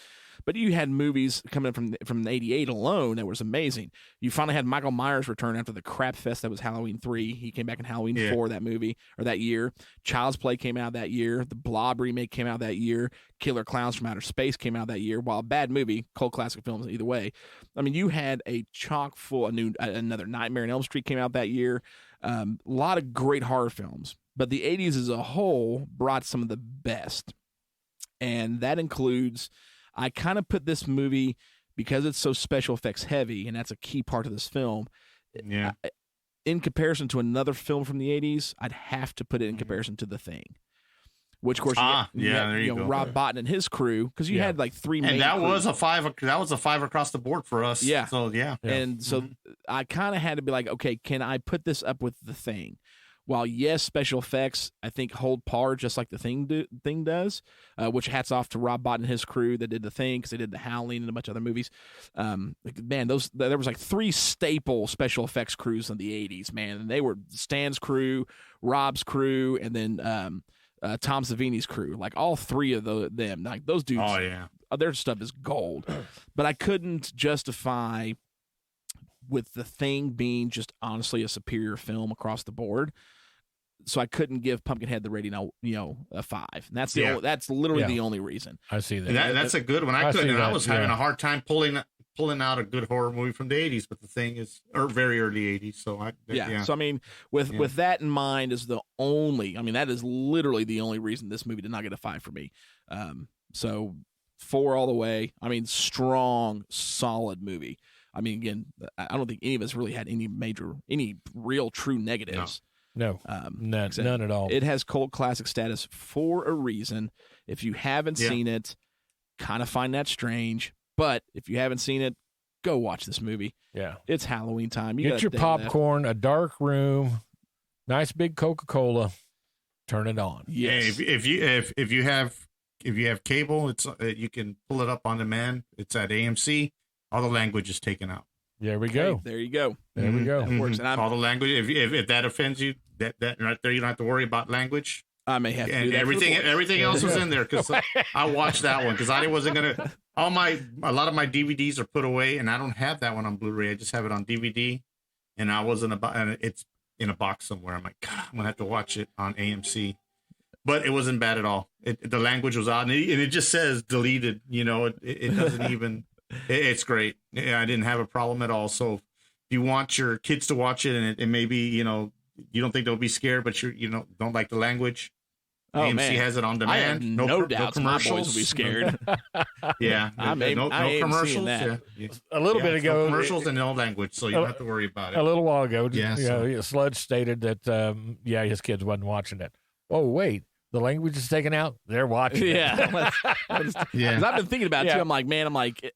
But you had movies coming from 88 alone that was amazing. You finally had Michael Myers return after the crap fest that was Halloween 3. He came back in Halloween 4 that movie, or that year. Child's Play came out that year. The Blob remake came out that year. Killer Clowns from Outer Space came out that year. While a bad movie, cult classic films either way. I mean, you had a chock full, another Nightmare on Elm Street came out that year. A lot of great horror films. But the 80s as a whole brought some of the best. And that includes... I kind of put this movie, because it's so special effects heavy, and that's a key part of this film. Yeah. In comparison to another film from the 80s, I'd have to put it in comparison to The Thing, which of course, there you go. Rob Bottin and his crew, because you had like 3 main and that crews. was a 5. That was a 5 across the board for us. Yeah. So And so I kind of had to be like, okay, can I put this up with The Thing? While yes, special effects I think hold par just like The Thing does, which hats off to Rob Bottin and his crew that did The Thing, because they did The Howling and a bunch of other movies. Man, there was like 3 staple special effects crews in the 80s. Man, and they were Stan's crew, Rob's crew, and then Tom Savini's crew. Like all 3 of them, like those dudes. Oh yeah, their stuff is gold. But I couldn't justify with The Thing being just honestly a superior film across the board. So I couldn't give Pumpkinhead the rating, a 5. And that's that's literally the only reason. I see that. That's a good one. I couldn't. I was having a hard time pulling out a good horror movie from the 80s, but The Thing is very early 80s. So So I mean, with that in mind, is the only. I mean, that is literally the only reason this movie did not get a 5 for me. So 4 all the way. I mean, strong, solid movie. I mean, again, I don't think any of us really had any real true negatives. No, none at all. It has cult classic status for a reason. If you haven't seen it, kind of find that strange. But if you haven't seen it, go watch this movie. Yeah. It's Halloween time. Get your popcorn, a dark room, nice big Coca-Cola, turn it on. Yes. If you have cable, it's you can pull it up on demand. It's at AMC. All the language is taken out. There we go. There you go. There we go. That works. And all the language. If that offends you, that right there, you don't have to worry about language. I may have to and do that. Everything else was in there because I watched that one because I wasn't gonna. A lot of my DVDs are put away, and I don't have that one on Blu-ray. I just have it on DVD, and it's in a box somewhere. I'm like, God, I'm gonna have to watch it on AMC. But it wasn't bad at all. The language was odd, and it just says deleted. It doesn't even. It's great. I didn't have a problem at all. So if you want your kids to watch it, and it maybe you don't think they'll be scared, but you don't like the language. AMC has it on demand. No doubt commercials. My boys will be scared. Yeah, no commercials. A little bit ago, no commercials and no language, so you don't have to worry about it. A little while ago, Sludge stated that his kids wasn't watching it. Oh wait. The language is taken out. They're watching. Yeah. Because I've been thinking about it too. I'm like,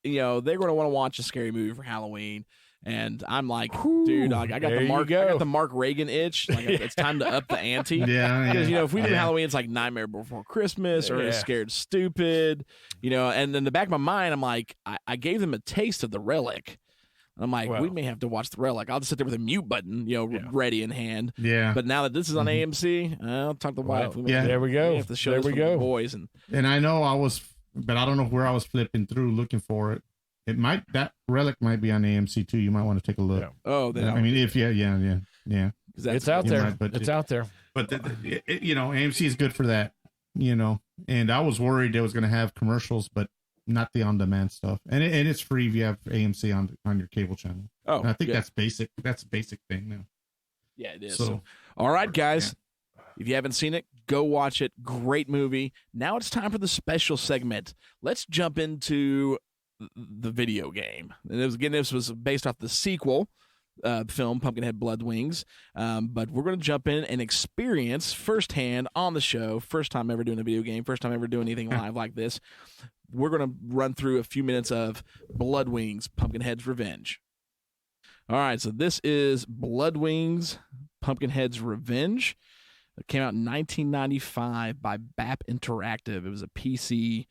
they're going to want to watch a scary movie for Halloween. And I'm like, dude, I got the Mark Reagan itch. Like, it's time to up the ante. Because, if we do Halloween, it's like Nightmare Before Christmas or Scared Stupid, and in the back of my mind, I'm like, I gave them a taste of The Relic. I'm like, we may have to watch The Relic. I'll just sit there with a mute button, ready in hand. Yeah. But now that this is on AMC, I'll talk to the wife. There we go. We have to show this to the boys. And I know but I don't know where I was flipping through looking for it. that relic might be on AMC too. You might want to take a look. Yeah. Oh, I mean, if yeah. It's out there. It's out there. But AMC is good for that. And I was worried it was going to have commercials, but not the on-demand stuff. And it's free if you have AMC on your cable channel. Oh, and I think that's basic. That's a basic thing now. Yeah, it is. So all right, guys. Yeah. If you haven't seen it, go watch it. Great movie. Now it's time for the special segment. Let's jump into the video game. And this was based off the sequel film, Pumpkinhead Bloodwings. But we're going to jump in and experience firsthand on the show, first time ever doing a video game, first time ever doing anything live like this. We're going to run through a few minutes of Bloodwings, Pumpkinhead's Revenge. All right, so this is Bloodwings, Pumpkinhead's Revenge. It came out in 1995 by BAP Interactive. It was a PC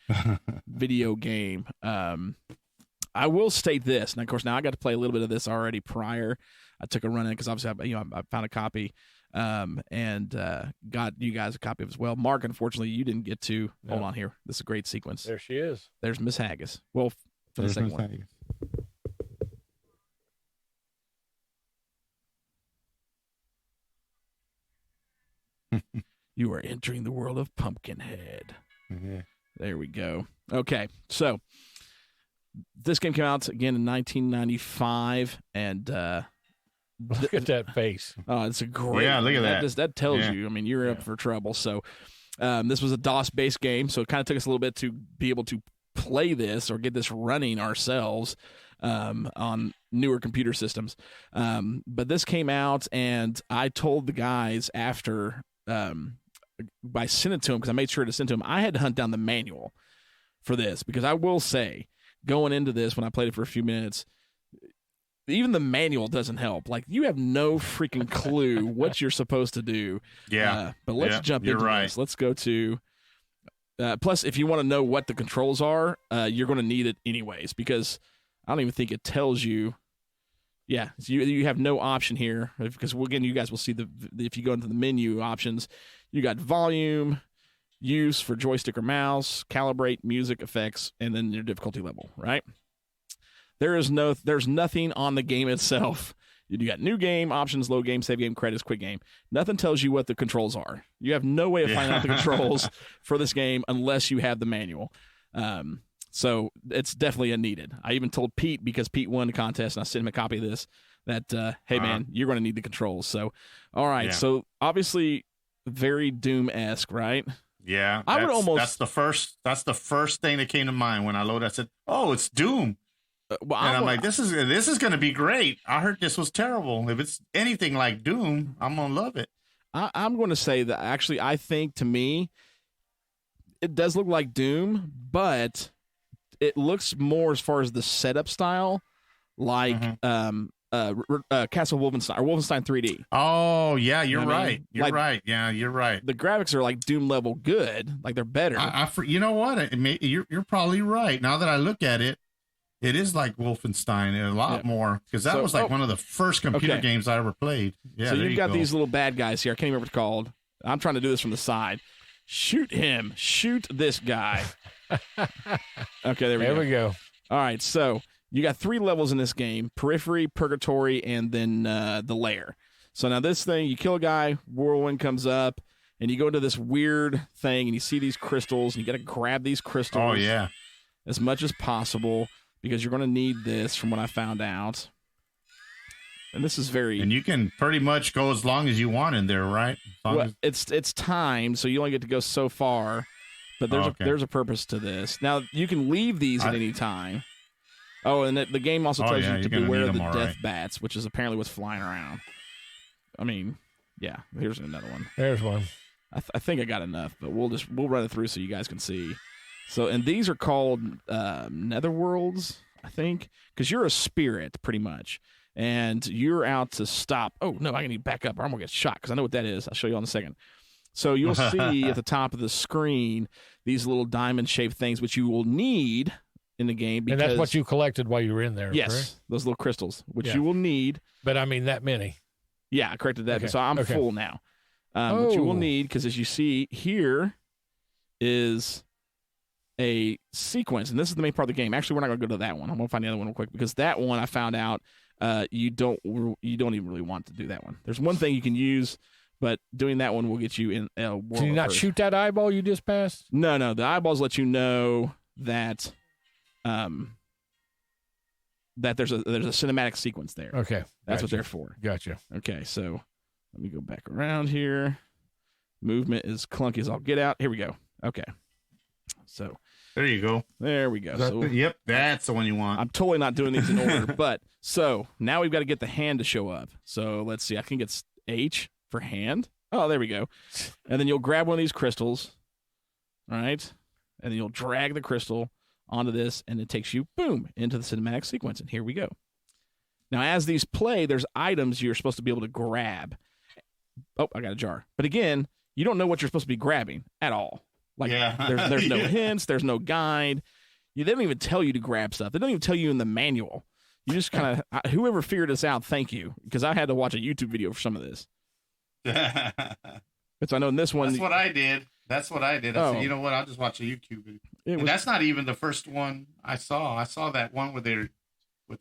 video game. I will state this, and of course now I got to play a little bit of this already prior. I took a run in because obviously I found a copy and got you guys a copy of it as well. Mark, unfortunately, you didn't get to. No. Hold on here. This is a great sequence. There she is. There's Miss Haggis. Well, for the second one. Haggis. You are entering the world of Pumpkinhead. Mm-hmm. There we go. Okay, so this game came out again in 1995, and look at that face. Oh, it's a great. Yeah, look at that. That tells you. I mean, you're up for trouble. So, this was a DOS-based game, so it kind of took us a little bit to be able to play this or get this running ourselves on newer computer systems. But this came out, and I told the guys after. I sent it to him because I made sure to send to him. I had to hunt down the manual for this because I will say, going into this, when I played it for a few minutes, even the manual doesn't help. Like, you have no freaking clue what you're supposed to do. Yeah. But let's jump into this. Let's go to. Plus, if you want to know what the controls are, you're going to need it anyways because I don't even think it tells you. Yeah, so you have no option here because again, you guys will see if you go into the menu options, you got volume, use for joystick or mouse, calibrate, music, effects, and then your difficulty level. Right? There's nothing on the game itself. You got new game, options, load game, save game, credits, quick game. Nothing tells you what the controls are. You have no way of finding out the controls for this game unless you have the manual. So it's definitely a needed. I even told Pete, because Pete won the contest, and I sent him a copy of this, that, hey, man, you're going to need the controls. So, all right. So, obviously, very Doom-esque, right? Yeah. I would almost... That's the first thing that came to mind when I loaded. I said, oh, it's Doom. I'm like, this is going to be great. I heard this was terrible. If it's anything like Doom, I'm going to love it. I'm going to say that, actually, I think, to me, it does look like Doom, but... It looks more, as far as the setup style, like Castle Wolfenstein or Wolfenstein 3D. Oh yeah, you're right. You're right. Yeah, you're right. The graphics are like Doom level good, like they're better. You know what? You're probably right. Now that I look at it, it is like Wolfenstein a lot more because that was like one of the first computer games I ever played. Yeah. So you've got these little bad guys here. I can't remember what it's called. I'm trying to do this from the side. Shoot him. Shoot this guy. Okay, there we go. All right, so you got 3 levels in this game: Periphery, Purgatory, and then the Lair. So now this thing, you kill a guy, whirlwind comes up, and you go into this weird thing, and you see these crystals, and you got to grab these crystals. Oh yeah, as much as possible because you're going to need this, from what I found out. And this is very... And you can pretty much go as long as you want in there, right? It's timed, so you only get to go so far. But there's a purpose to this. Now, you can leave these at any time. Oh, and the game also tells you to beware of the death bats, which is apparently what's flying around. I mean, yeah, here's another one. There's one. I think I got enough, but we'll run it through so you guys can see. So, and these are called netherworlds, I think, because you're a spirit, pretty much. And you're out to stop. Oh, no, I need to back up or I'm going to get shot because I know what that is. I'll show you in a second. So you'll see at the top of the screen these little diamond-shaped things, which you will need in the game. And that's what you collected while you were in there, yes, correct? Those little crystals, which you will need. But, I mean, that many. Yeah, I corrected that. Okay. So I'm full now. What you will need, because as you see, here is a sequence, and this is the main part of the game. Actually, we're not going to go to that one. I'm going to find the other one real quick because that one I found out you don't even really want to do that one. There's one thing you can use, but doing that one will get you in a world. Can you not shoot that eyeball you just passed? No. The eyeballs let you know that that there's a cinematic sequence there. Okay, that's what they're for. Gotcha. Okay, so let me go back around here. Movement is clunky as all get out. Here we go. Okay, so there you go. There we go. Yep, that's the one you want. I'm totally not doing these in order, but so now we've got to get the hand to show up. So let's see. I can get H for hand. Oh, there we go. And then you'll grab one of these crystals, all right? And then you'll drag the crystal onto this, and it takes you, boom, into the cinematic sequence. And here we go. Now, as these play, there's items you're supposed to be able to grab. Oh, I got a jar. But again, you don't know what you're supposed to be grabbing at all. Like, there's no hints. There's no guide. They don't even tell you to grab stuff. They don't even tell you in the manual. You just kind of, whoever figured this out, thank you. Because I had to watch a YouTube video for some of this. So I know in this one. That's what I did. I said, you know what? I'll just watch a YouTube video. And that's not even the first one I saw. I saw that one with the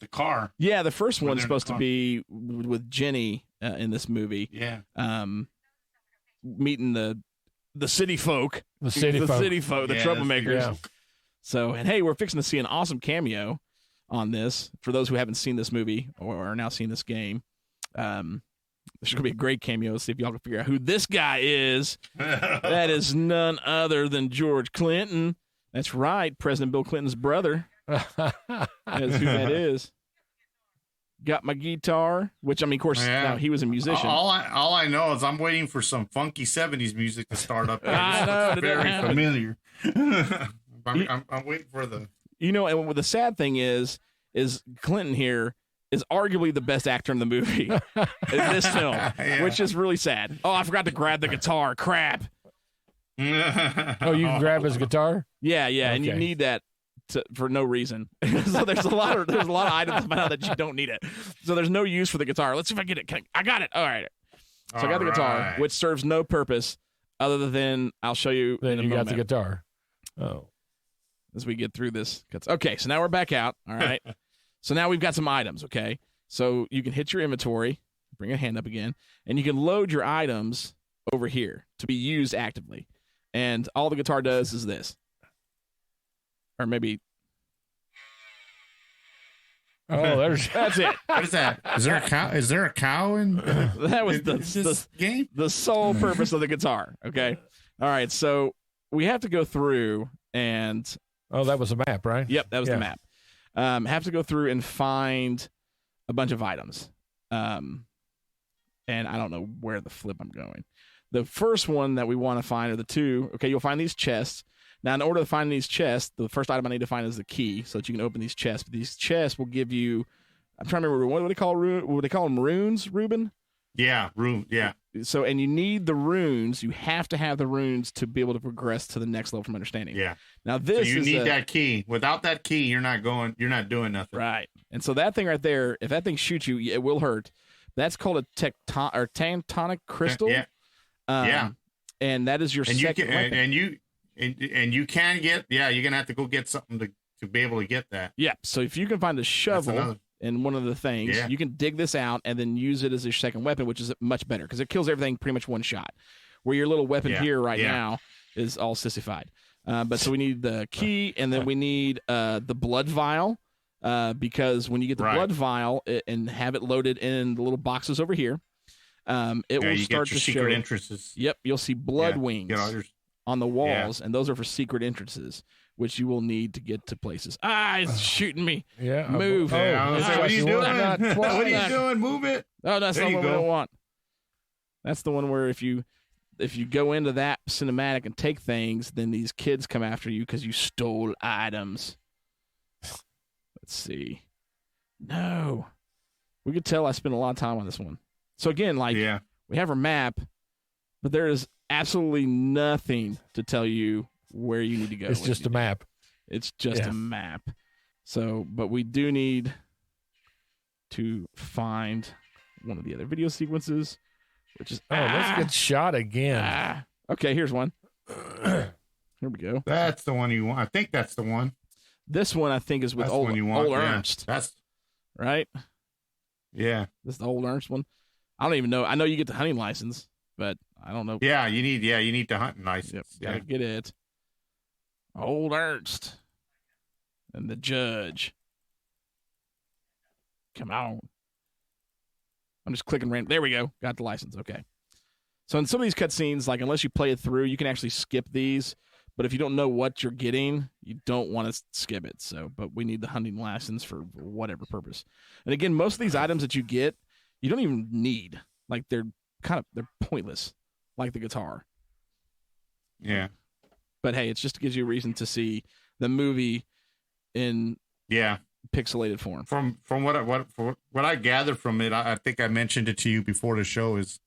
car. Yeah, the first one's supposed to be with Jenny in this movie. Yeah. Meeting the city folk. The city folk, the troublemakers. Yeah. So, and hey, we're fixing to see an awesome cameo on this. For those who haven't seen this movie or are now seeing this game, there's going to be a great cameo. See if y'all can figure out who this guy is. That is none other than George Clinton. That's right, President Bill Clinton's brother. That's who that is. Got my guitar, which, I mean, of course, now, he was a musician. All I know is I'm waiting for some funky 70s music to start up. I know. It's very familiar. I'm waiting for the... You know, and the sad thing is Clinton here is arguably the best actor in the movie in this film, which is really sad. Oh, I forgot to grab the guitar. Crap. Oh, you can grab his guitar? Yeah, okay. And you need that for no reason. So there's a lot of items about that you don't need it. So there's no use for the guitar. Let's see if I get it. I got it. All right. So I got the guitar, which serves no purpose other than I'll show you. Then in a you moment. got the guitar. Oh. As we get through this. Okay, so now we're back out. All right. So now we've got some items, okay? So you can hit your inventory, bring your hand up again, and you can load your items over here to be used actively. And all the guitar does is this. Or maybe... Oh, that's it. What is that? Is there a cow in that was the game? The sole purpose of the guitar, okay? All right, so we have to go through and... Oh, that was a map, right? Yep, that was the map. Have to go through and find a bunch of items. And I don't know where the flip I'm going. The first one that we want to find are the two. Okay, you'll find these chests. Now, in order to find these chests, the first item I need to find is the key so that you can open these chests. But these chests will give you, I'm trying to remember, what do they call them, runes, Ruben? Yeah, rune, yeah. So, and you need the runes. You have to have the runes to be able to progress to the next level from understanding. Yeah. Now this so you need that key. Without that key, you're not doing nothing. Right. And so that thing right there, if that thing shoots you, it will hurt. That's called a tectonic crystal. Yeah. And that is your second weapon. And you can get, you're gonna have to go get something to be able to get that. Yeah. So if you can find a shovel in one of the things, you can dig this out and then use it as your second weapon, which is much better because it kills everything pretty much one shot. Where your little weapon here now is all sissified. But so we need the key, and then we need the blood vial, because when you get the blood vial and have it loaded in the little boxes over here, it will start to show secret entrances. Yep, you'll see Bloodwings on the walls, and those are for secret entrances, which you will need to get to places. It's shooting me. Yeah, move. What are you doing? What are you doing? Move it. Oh, that's not what I want. That's the one where if you go into that cinematic and take things, then these kids come after you because you stole items. Let's see. No. We could tell I spent a lot of time on this one. So again, we have our map, but there is absolutely nothing to tell you where you need to go. It's just a map. It's just a map. So, but we do need to find one of the other video sequences, which is let's get shot again. Okay, here's one. Here we go. That's the one you want. I think that's the one. This one I think is with old Ernst. That's right. Yeah. This is the old Ernst one. I don't even know. I know you get the hunting license, but I don't know. Yeah, you need the hunting license. Yep, gotta get it. Old Ernst and the judge. Come on. I'm just clicking random. There we go. Got the license. Okay. So in some of these cutscenes, like unless you play it through, you can actually skip these. But if you don't know what you're getting, you don't want to skip it. So, but we need the hunting license for whatever purpose. And again, most of these items that you get, you don't even need. Like they're pointless, like the guitar. Yeah. But hey, it just gives you a reason to see the movie in pixelated form. From what I gathered from it, I think I mentioned it to you before the show, is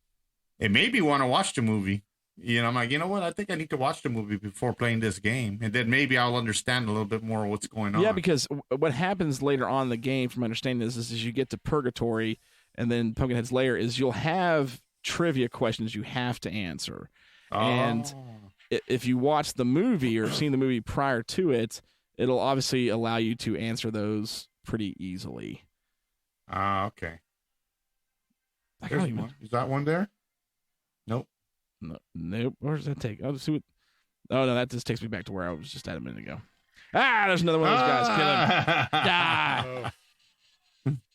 it made me want to watch the movie. You know, I'm like, you know what? I think I need to watch the movie before playing this game, and then maybe I'll understand a little bit more what's going on. Yeah, because what happens later on in the game, from my understanding, is you get to Purgatory, and then Pumpkinhead's Lair, is you'll have trivia questions you have to answer. Oh. And if you watch the movie or seen the movie prior to it, it'll obviously allow you to answer those pretty easily. Okay. Is that one there? Nope. No, nope. Where does that take? I'll just see what. Oh no, that just takes me back to where I was just at a minute ago. There's another one of those guys. Kill him. Die.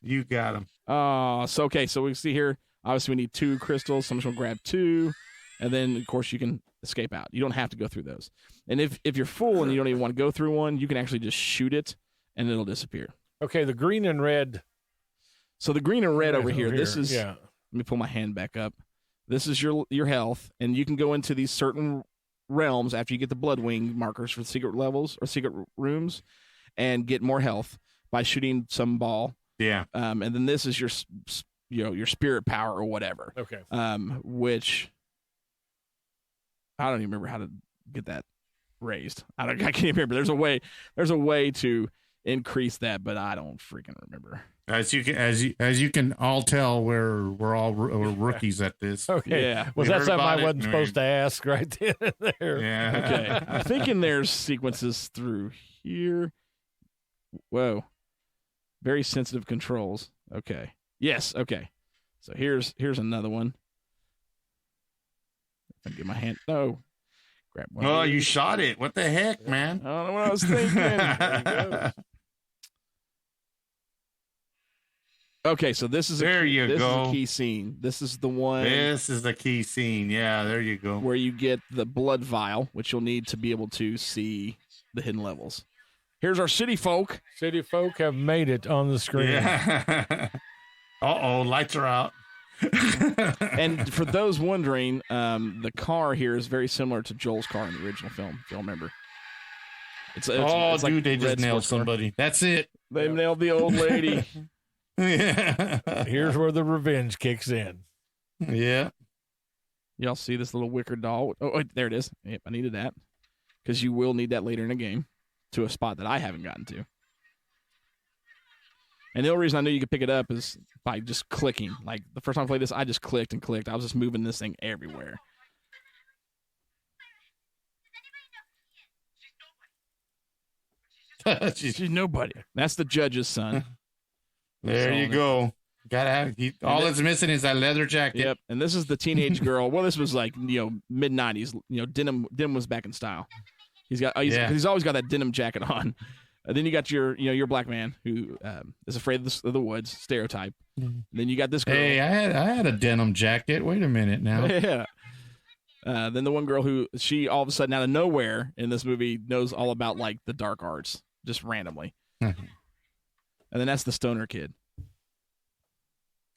You got him. So okay. So we see here. Obviously, we need 2 crystals. So I'm just gonna grab 2, and then of course you can escape out. You don't have to go through those. And if you're full and you don't even want to go through one, you can actually just shoot it, and it'll disappear. Okay, the green and red. So the green and red over here. This is. Yeah. Let me pull my hand back up. This is your health, and you can go into these certain realms after you get the Bloodwing markers for secret levels or secret rooms, and get more health by shooting some ball. Yeah. And then this is your spirit power or whatever. Okay. Which I don't even remember how to get that raised. I can't even remember. There's a way to increase that, but I don't freaking remember. As you can all tell, we're all rookies at this. Okay. Yeah. Was that something I wasn't supposed to ask right then and there? Yeah. Okay. I'm thinking there's sequences through here. Whoa. Very sensitive controls. Okay. Yes. Okay. So here's another one. If I get my hand. No. Grab one. Oh, you shot it. What the heck, man? I don't know what I was thinking. There you go. Okay, so this is this is a key scene. This is the one. This is the key scene. Yeah, there you go. Where you get the blood vial, which you'll need to be able to see the hidden levels. Here's our city folk. City folk have made it on the screen. Yeah. Lights are out. And for those wondering, the car here is very similar to Joel's car in the original film, if you'll remember. It's dude, like they just nailed somebody. That's it. They nailed the old lady. Yeah. Here's where the revenge kicks in. Yeah. Y'all see this little wicker doll? Oh, wait, there it is. Yep, I needed that. Because you will need that later in the game to a spot that I haven't gotten to. And the only reason I knew you could pick it up is by just clicking. Like, the first time I played this, I just clicked and clicked. I was just moving this thing everywhere. She's nobody. That's the judge's son. There you go. Gotta have all that's missing is that leather jacket. Yep. And this is the teenage girl. Well, this was like mid '90s. Denim was back in style. He's always got that denim jacket on. And then you got your black man who is afraid of the woods stereotype. Mm-hmm. Then you got this girl. Hey, I had a denim jacket. Wait a minute now. Yeah. Then the one girl who she all of a sudden out of nowhere in this movie knows all about like the dark arts just randomly. Mm-hmm. And then that's the stoner kid.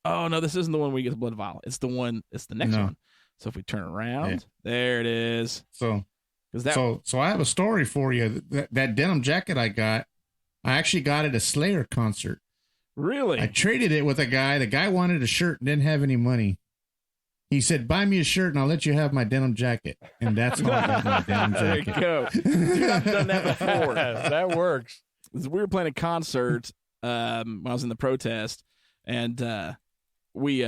Oh no, this isn't the one where you get the blood vial. It's the next one. So if we turn around, there it is. So I have a story for you. That denim jacket I got, I actually got at a Slayer concert. Really? I traded it with a guy. The guy wanted a shirt and didn't have any money. He said, "Buy me a shirt and I'll let you have my denim jacket." And that's how I got my denim jacket. There you go. Dude, I've done that before. That works. We were playing a concert when I was in the protest, and we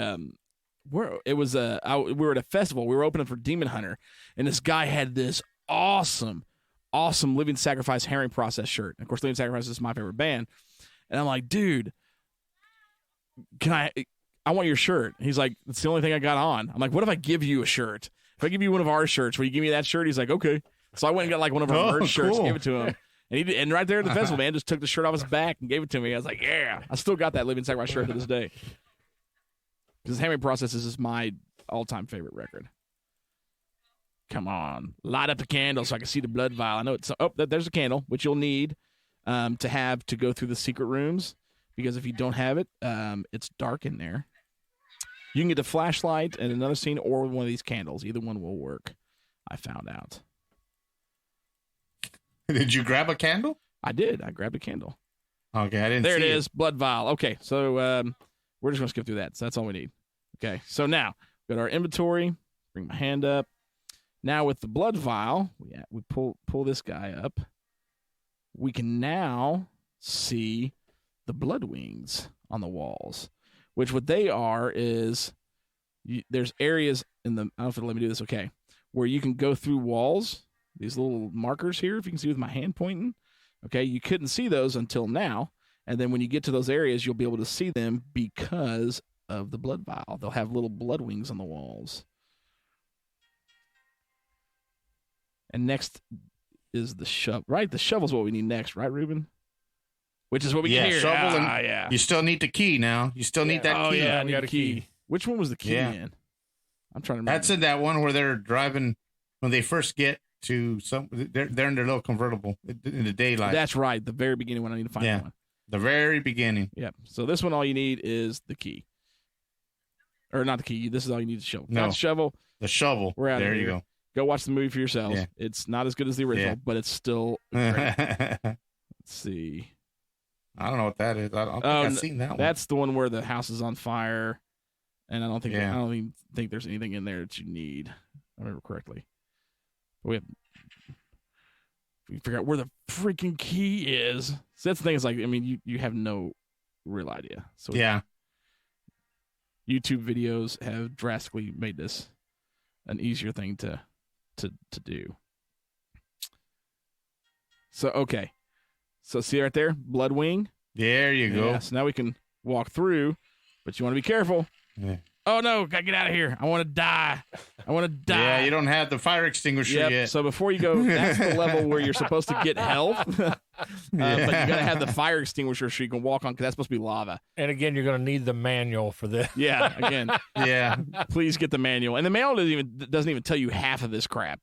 were at a festival. We were opening for Demon Hunter, and this guy had this awesome awesome Living Sacrifice Herring Process shirt. And of course, Living Sacrifice is my favorite band. And I'm like, dude, I want your shirt. He's like, it's the only thing I got on. I'm like, what if I give you a shirt? If I give you one of our shirts, will you give me that shirt? He's like, okay. So I went and got like one of our merch shirts, gave it to him. And right there at the festival, man, just took the shirt off his back and gave it to me. I was like, yeah. I still got that Living Sacrifice shirt to this day. Because Herring Process is my all-time favorite record. Come on. Light up the candle so I can see the blood vial. I know it's... Oh, there's a candle, which you'll need to have to go through the secret rooms. Because if you don't have it, it's dark in there. You can get a flashlight and another scene or one of these candles. Either one will work, I found out. Did you grab a candle? I did. I grabbed a candle. Okay, I didn't see it. There it is, blood vial. Okay, so we're just going to skip through that. So that's all we need. Okay, so now, go to our inventory. Bring my hand up. Now with the blood vial, we pull this guy up. We can now see the Bloodwings on the walls. Which what they are is, there's areas in the, I don't know if it'll let me do this, okay, where you can go through walls, these little markers here, if you can see with my hand pointing, okay, you couldn't see those until now, and then when you get to those areas, you'll be able to see them because of the blood vial. They'll have little Bloodwings on the walls. And next is the shovel, right? The shovel's what we need next, right, Ruben? Which is what we get here. Shovel and you still need the key now. You still need that key. Yeah, I got a key. Which one was the key in? I'm trying to remember. That's in that one where they're driving, when they first get to they're in their little convertible in the daylight. That's right. The very beginning when I need to find one. The very beginning. Yep. So this one, all you need is the key. Or not the key. This is all you need to shovel. No. Got the shovel. The shovel. We're out there of here. You go. Go watch the movie for yourselves. Yeah. It's not as good as the original, but it's still great. Let's see. I don't know what that is. I don't think I've seen that one. That's the one where the house is on fire, and I don't even think there's anything in there that you need. If I remember correctly. We figure out where the freaking key is. So that's the thing. Is like, I mean, you have no real idea. So YouTube videos have drastically made this an easier thing to do. So okay. So see right there, Bloodwing. There you go. So now we can walk through, but you want to be careful. Yeah. Oh no, gotta get out of here. I want to die. Yeah, you don't have the fire extinguisher yet. So before you go, that's the level where you're supposed to get health. But you gotta have the fire extinguisher so you can walk on, because that's supposed to be lava. And again, you're gonna need the manual for this. Yeah, again. Yeah. Please get the manual. And the manual doesn't even tell you half of this crap.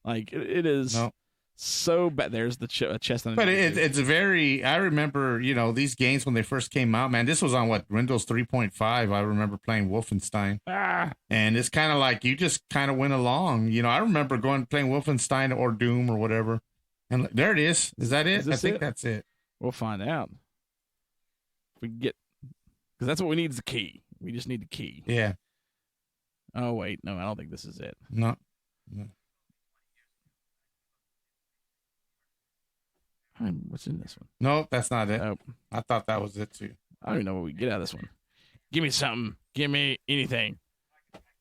Like it is. No. So bad. There's the chest on. But it's very. I remember, these games when they first came out. Man, this was on Windows 3.5. I remember playing Wolfenstein, and it's kind of like you just kind of went along. I remember playing Wolfenstein or Doom or whatever. And there it is. Is that it? I think that's it. We'll find out. If we get, because that's what we need is the key. We just need the key. Yeah. Oh wait, no, I don't think this is it. No. What's in this one? No, that's not it. Oh. I thought that was it too. I don't even know what we get out of this one. Give me something. Give me anything.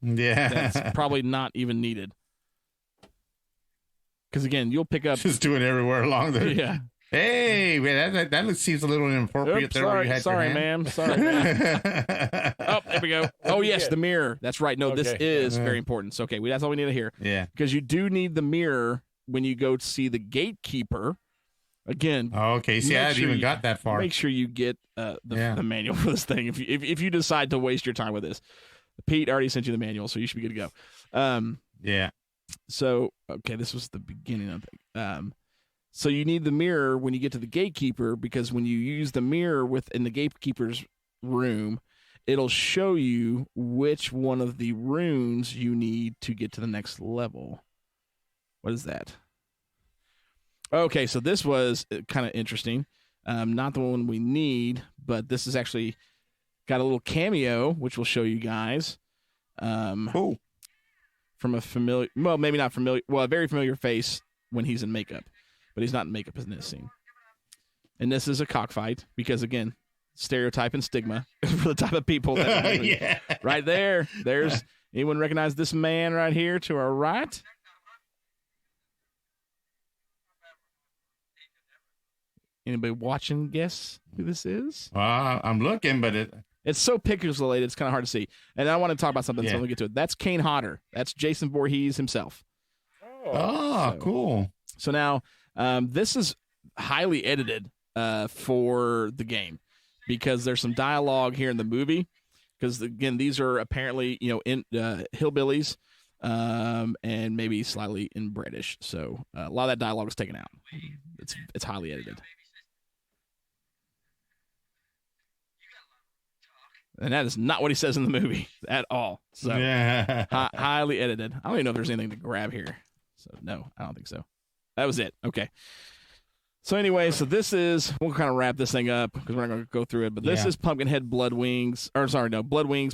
Yeah. That's probably not even needed. Because again, you'll pick up. Just doing everywhere along there. Yeah. Hey, man, that seems a little inappropriate. Oops, sorry, ma'am. Sorry, ma'am. Oh, there we go. Oh, yes, the mirror. That's right. No, this is very important. So, okay, that's all we need to hear. Yeah. Because you do need the mirror when you go to see the gatekeeper. Again. Oh, okay. See, I hadn't even got that far. Make sure you get the manual for this thing. If you decide to waste your time with this, Pete already sent you the manual, so you should be good to go. Yeah. So, okay, this was the beginning of it. So you need the mirror when you get to the gatekeeper, because when you use the mirror within the gatekeeper's room, it'll show you which one of the runes you need to get to the next level. What is that? Okay, so this was kind of interesting. Not the one we need, but this is actually got a little cameo, which we'll show you guys. Cool. From a familiar, well, maybe not familiar, well, a very familiar face when he's in makeup. But he's not in makeup in this scene. And this is a cockfight because, again, stereotype and stigma for the type of people that yeah. Right there. There's anyone recognize this man right here to our right? Anybody watching guess who this is? I'm looking, but it's so pixelated, it's kind of hard to see. And I want to talk about something, so we'll get to it. That's Kane Hodder. That's Jason Voorhees himself. Cool. So now, this is highly edited for the game because there's some dialogue here in the movie. Because again, these are apparently hillbillies, and maybe slightly in British. So a lot of that dialogue is taken out. It's highly edited. And that is not what he says in the movie at all. So highly edited. I don't even know if there's anything to grab here. So no, I don't think so. That was it. Okay. So anyway, we'll kind of wrap this thing up because we're not going to go through it, but this is Pumpkinhead Bloodwings,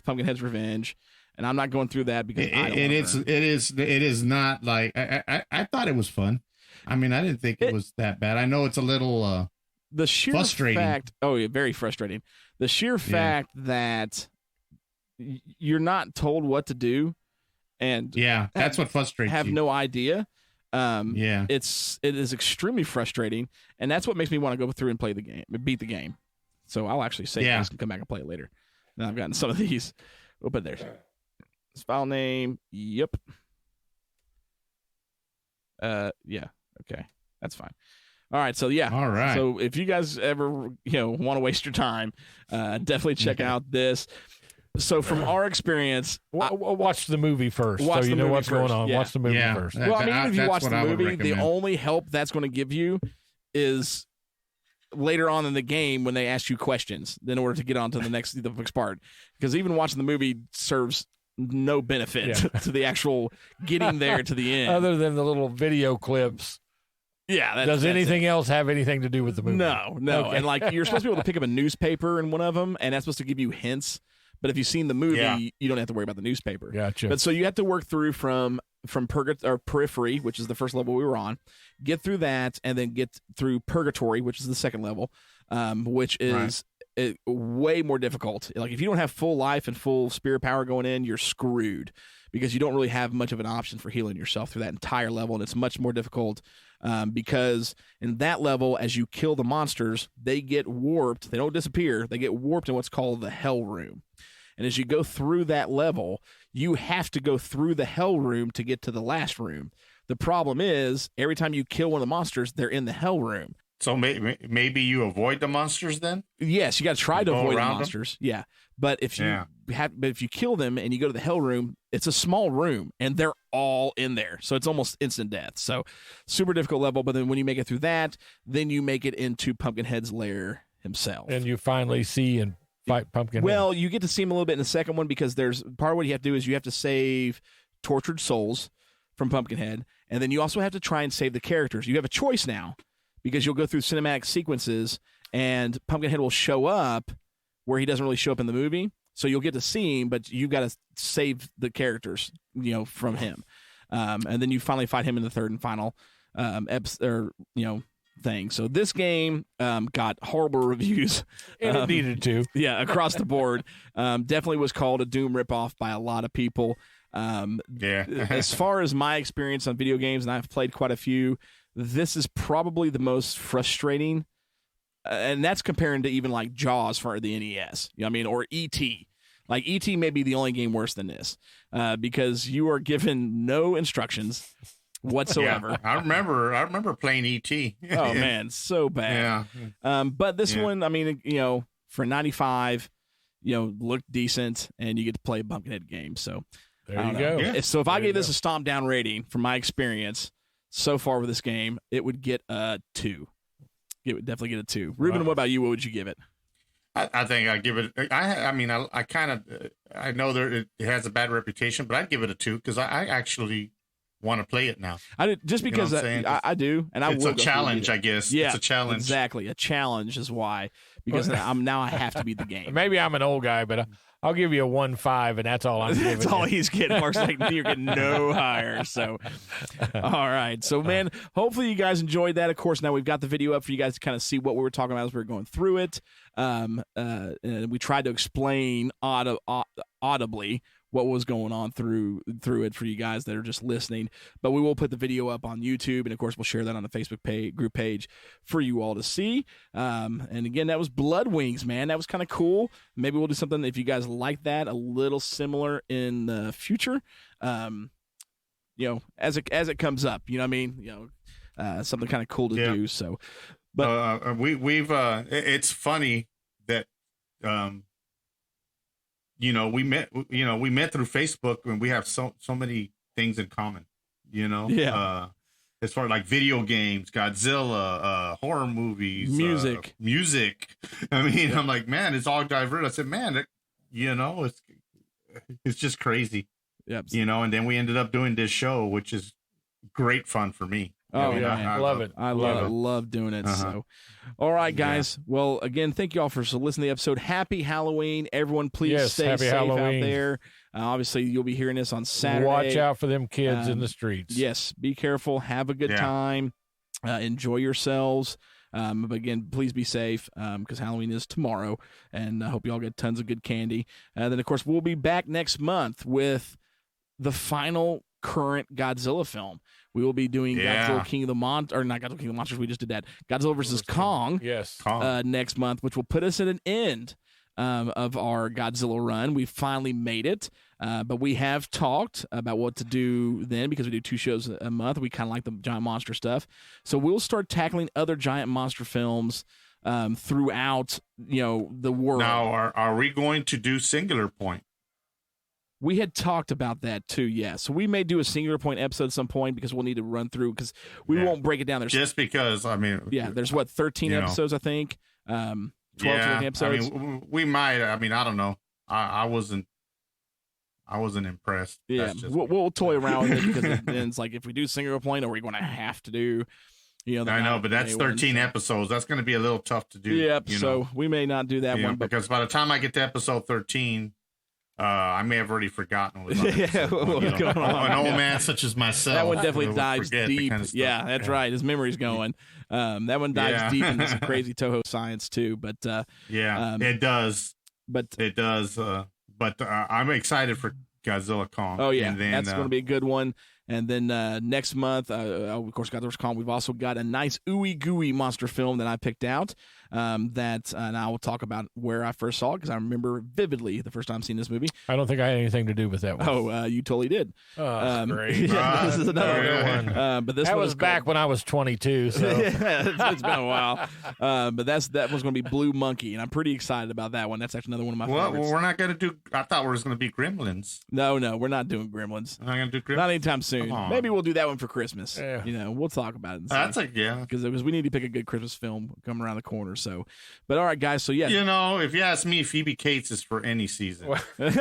Pumpkinhead's Revenge, and I'm not going through that because it is not like I thought it was fun. I mean, I didn't think it was that bad. I know it's a little the sheer frustrating. Fact, very frustrating. The sheer fact that you're not told what to do, and that's what frustrates you. Have no idea. It is extremely frustrating, and that's what makes me want to go through and play the game, beat the game. So I'll actually save this and come back and play it later. Now I've gotten some of these. Oh, but there's this file name. Yep. Okay, that's fine. All right, so all right. So if you guys ever want to waste your time, definitely check out this. So from our experience, watch the movie first, so you know what's going on. Yeah. Watch the movie first. Well, I mean, even if you watch the movie, the only help that's going to give you is later on in the game when they ask you questions in order to get on to the next part. Because even watching the movie serves no benefit to the actual getting there to the end. Other than the little video clips. Yeah. Does anything else have anything to do with the movie? No. Okay. And like you're supposed to be able to pick up a newspaper in one of them, and that's supposed to give you hints. But if you've seen the movie, you don't have to worry about the newspaper. Gotcha. But so you have to work through from Periphery, which is the first level we were on, get through that, and then get through Purgatory, which is the second level, which is way more difficult. Like if you don't have full life and full spirit power going in, you're screwed because you don't really have much of an option for healing yourself through that entire level, and it's much more difficult because in that level, as you kill the monsters, they get warped. They don't disappear. They get warped in what's called the Hell Room. And as you go through that level, you have to go through the Hell Room to get to the last room. The problem is, every time you kill one of the monsters, they're in the Hell Room. So maybe you avoid the monsters then? Yes, you got to try to avoid the monsters. Them? Yeah, but if you kill them and you go to the Hell Room, it's a small room and they're all in there, so it's almost instant death. So super difficult level. But then when you make it through that, then you make it into Pumpkinhead's lair himself, and you finally see and fight Pumpkinhead. Well, you get to see him a little bit in the second one because there's part of what you have to do is you have to save tortured souls from Pumpkinhead, and then you also have to try and save the characters. You have a choice now because you'll go through cinematic sequences and Pumpkinhead will show up where he doesn't really show up in the movie. So you'll get to see him, but you've got to save the characters, from him. And then you finally fight him in the third and final thing. So this game got horrible reviews. And it needed to. Yeah, across the board. Definitely was called a Doom ripoff by a lot of people. As far as my experience on video games, and I've played quite a few, this is probably the most frustrating. And that's comparing to even like Jaws for the NES, or E.T. Like E.T. may be the only game worse than this because you are given no instructions whatsoever. Yeah, I remember playing E.T. Oh man, so bad. Yeah. But this one, for 95, looked decent, and you get to play a Pumpkinhead game. So there you go. Yeah. So if I gave this a Stompdown rating from my experience so far with this game, it would get a 2. It would definitely get a 2. Ruben, what about you? What would you give it? I think I'd give it. I know it has a bad reputation, but I'd give it a 2 because I actually want to play it now. I do, just because I do, and it's a challenge, I guess. Yeah, it's a challenge. Exactly, a challenge is why. Because I have to beat the game. Maybe I'm an old guy, but I'll give you a 1.5, and that's all I'm giving. That's all he's getting. Mark's like, you're getting no higher. So, all right. So, man, hopefully you guys enjoyed that. Of course, now we've got the video up for you guys to kind of see what we were talking about as we were going through it. And we tried to explain audibly what was going on through it for you guys that are just listening. But we will put the video up on YouTube, and of course we'll share that on the Facebook group page for you all to see. And again, that was Bloodwings, man. That was kind of cool. Maybe we'll do something if you guys like that, a little similar in the future. As it comes up, you know what I mean? Something kind of cool to do. So, but we've it's funny that we met through Facebook, and we have so many things in common, as far as like video games, Godzilla, horror movies, music. I mean, I'm like, man, it's all diverse. I said, man, it's just crazy. Yep. And then we ended up doing this show, which is great fun for me. Oh, yeah, I love it. I love doing it. So, all right, guys. Yeah. Well, again, thank you all for listening to the episode. Happy Halloween. Everyone, please stay safe Halloween out there. Obviously, you'll be hearing this on Saturday. Watch out for them kids in the streets. Yes, be careful. Have a good time. Enjoy yourselves. But again, please be safe because Halloween is tomorrow, and I hope you all get tons of good candy. Then, of course, we'll be back next month with the final current Godzilla film. We will be doing Godzilla King of the Monsters, or not Godzilla King of the Monsters, we just did that. Godzilla versus Kong. Yes. Next month, which will put us at an end of our Godzilla run. We finally made it, but we have talked about what to do then because we do 2 shows a month. We kind of like the giant monster stuff. So we'll start tackling other giant monster films throughout, the world. Now, are we going to do Singular Point? We had talked about that too, yeah. So we may do a Singular Point episode at some point because we'll need to run through because we won't break it down. There's 13 episodes, I think. 12 episodes. I mean, we might. I mean, I don't know. I wasn't impressed. Yeah, we'll toy around with it because it's like if we do Singular Point, are we going to have to do? I know, but that's 13 episodes. That's going to be a little tough to do. Yep. So we may not do that one because by the time I get to episode 13. I may have already forgotten what was on an old man such as myself. That one definitely dives deep. Kind of that's right. His memory's going. That one dives deep into some crazy Toho science too. But it does. But it does. But I'm excited for Godzilla Kong. Oh yeah, and then, that's going to be a good one. And then next month, of course, Godzilla vs. Kong. We've also got a nice ooey gooey monster film that I picked out. And I will talk about where I first saw it because I remember vividly the first time seeing this movie. I don't think I had anything to do with that one. Oh, you totally did. Oh, great. This is another one. But this that one was back when I was 22. So it's been a while. But that was going to be Blue Monkey, and I'm pretty excited about that one. That's actually another one of my favorites. Well, we're not going to do. I thought we were going to be Gremlins. No, we're not doing Gremlins. We're not going to do Gremlins. Not anytime soon. Maybe we'll do that one for Christmas. Yeah. We'll talk about it. That's because we need to pick a good Christmas film coming around the corner. So, but all right, guys. So if you ask me, Phoebe Cates is for any season. And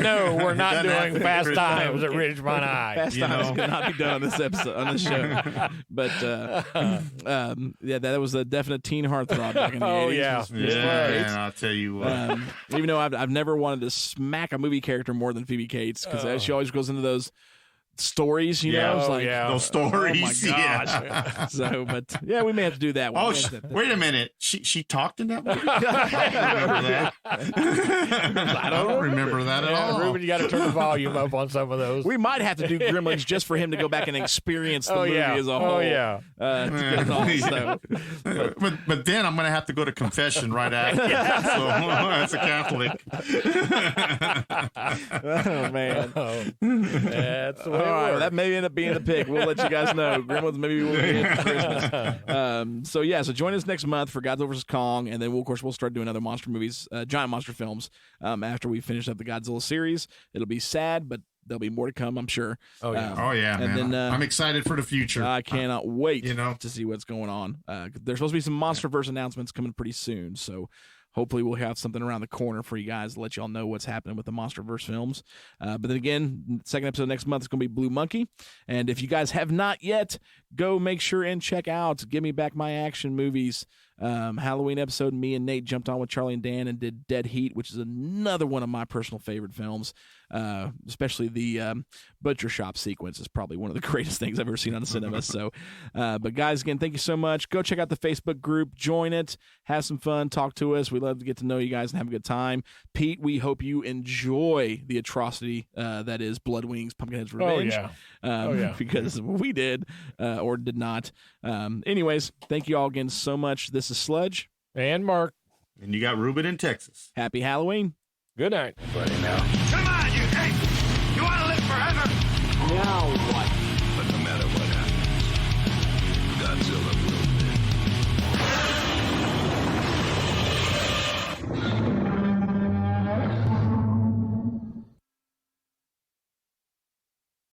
no, we're not doing Fast Times at Ridgemont High. Fast Times cannot be done on this episode on this show. But that was a definite teen heartthrob back in the 80s. And I'll tell you what. Even though I've never wanted to smack a movie character more than Phoebe Cates because she always goes into those stories, those stories. Oh my gosh. So, but we may have to do that one. Wait a minute. She talked in that movie? I don't remember that at all. Ruben, you got to turn the volume up on some of those. We might have to do Gremlins just for him to go back and experience the movie as a whole. Oh yeah. But then I'm going to have to go to confession right after. So as a Catholic. Oh man. That's the way. All right, that may end up being the pick. We'll let you guys know. Gremlins maybe we'll be for Christmas. So join us next month for Godzilla vs. Kong, and then we'll start doing other monster movies, giant monster films. After we finish up the Godzilla series, it'll be sad, but there'll be more to come, I'm sure. Oh yeah, and man. Then I'm excited for the future. I cannot wait to see what's going on. There's supposed to be some MonsterVerse announcements coming pretty soon, so. Hopefully we'll have something around the corner for you guys to let y'all know what's happening with the MonsterVerse films. But then again, second episode next month is going to be Blue Monkey. And if you guys have not yet go make sure and check out Give Me Back My Action movies. Halloween episode, me and Nate jumped on with Charlie and Dan and did Dead Heat, which is another one of my personal favorite films. Especially the butcher shop sequence is probably one of the greatest things I've ever seen on the cinema. So, but guys, again, thank you so much. Go check out the Facebook group, join it, have some fun, talk to us. We love to get to know you guys and have a good time. Pete, we hope you enjoy the atrocity that is Bloodwings, Pumpkinhead's Revenge. Because we did or did not. Anyways, thank you all again so much. This is Sludge and Mark, and you got Ruben in Texas. Happy Halloween. Good night. Come on, you think? You want to live forever? No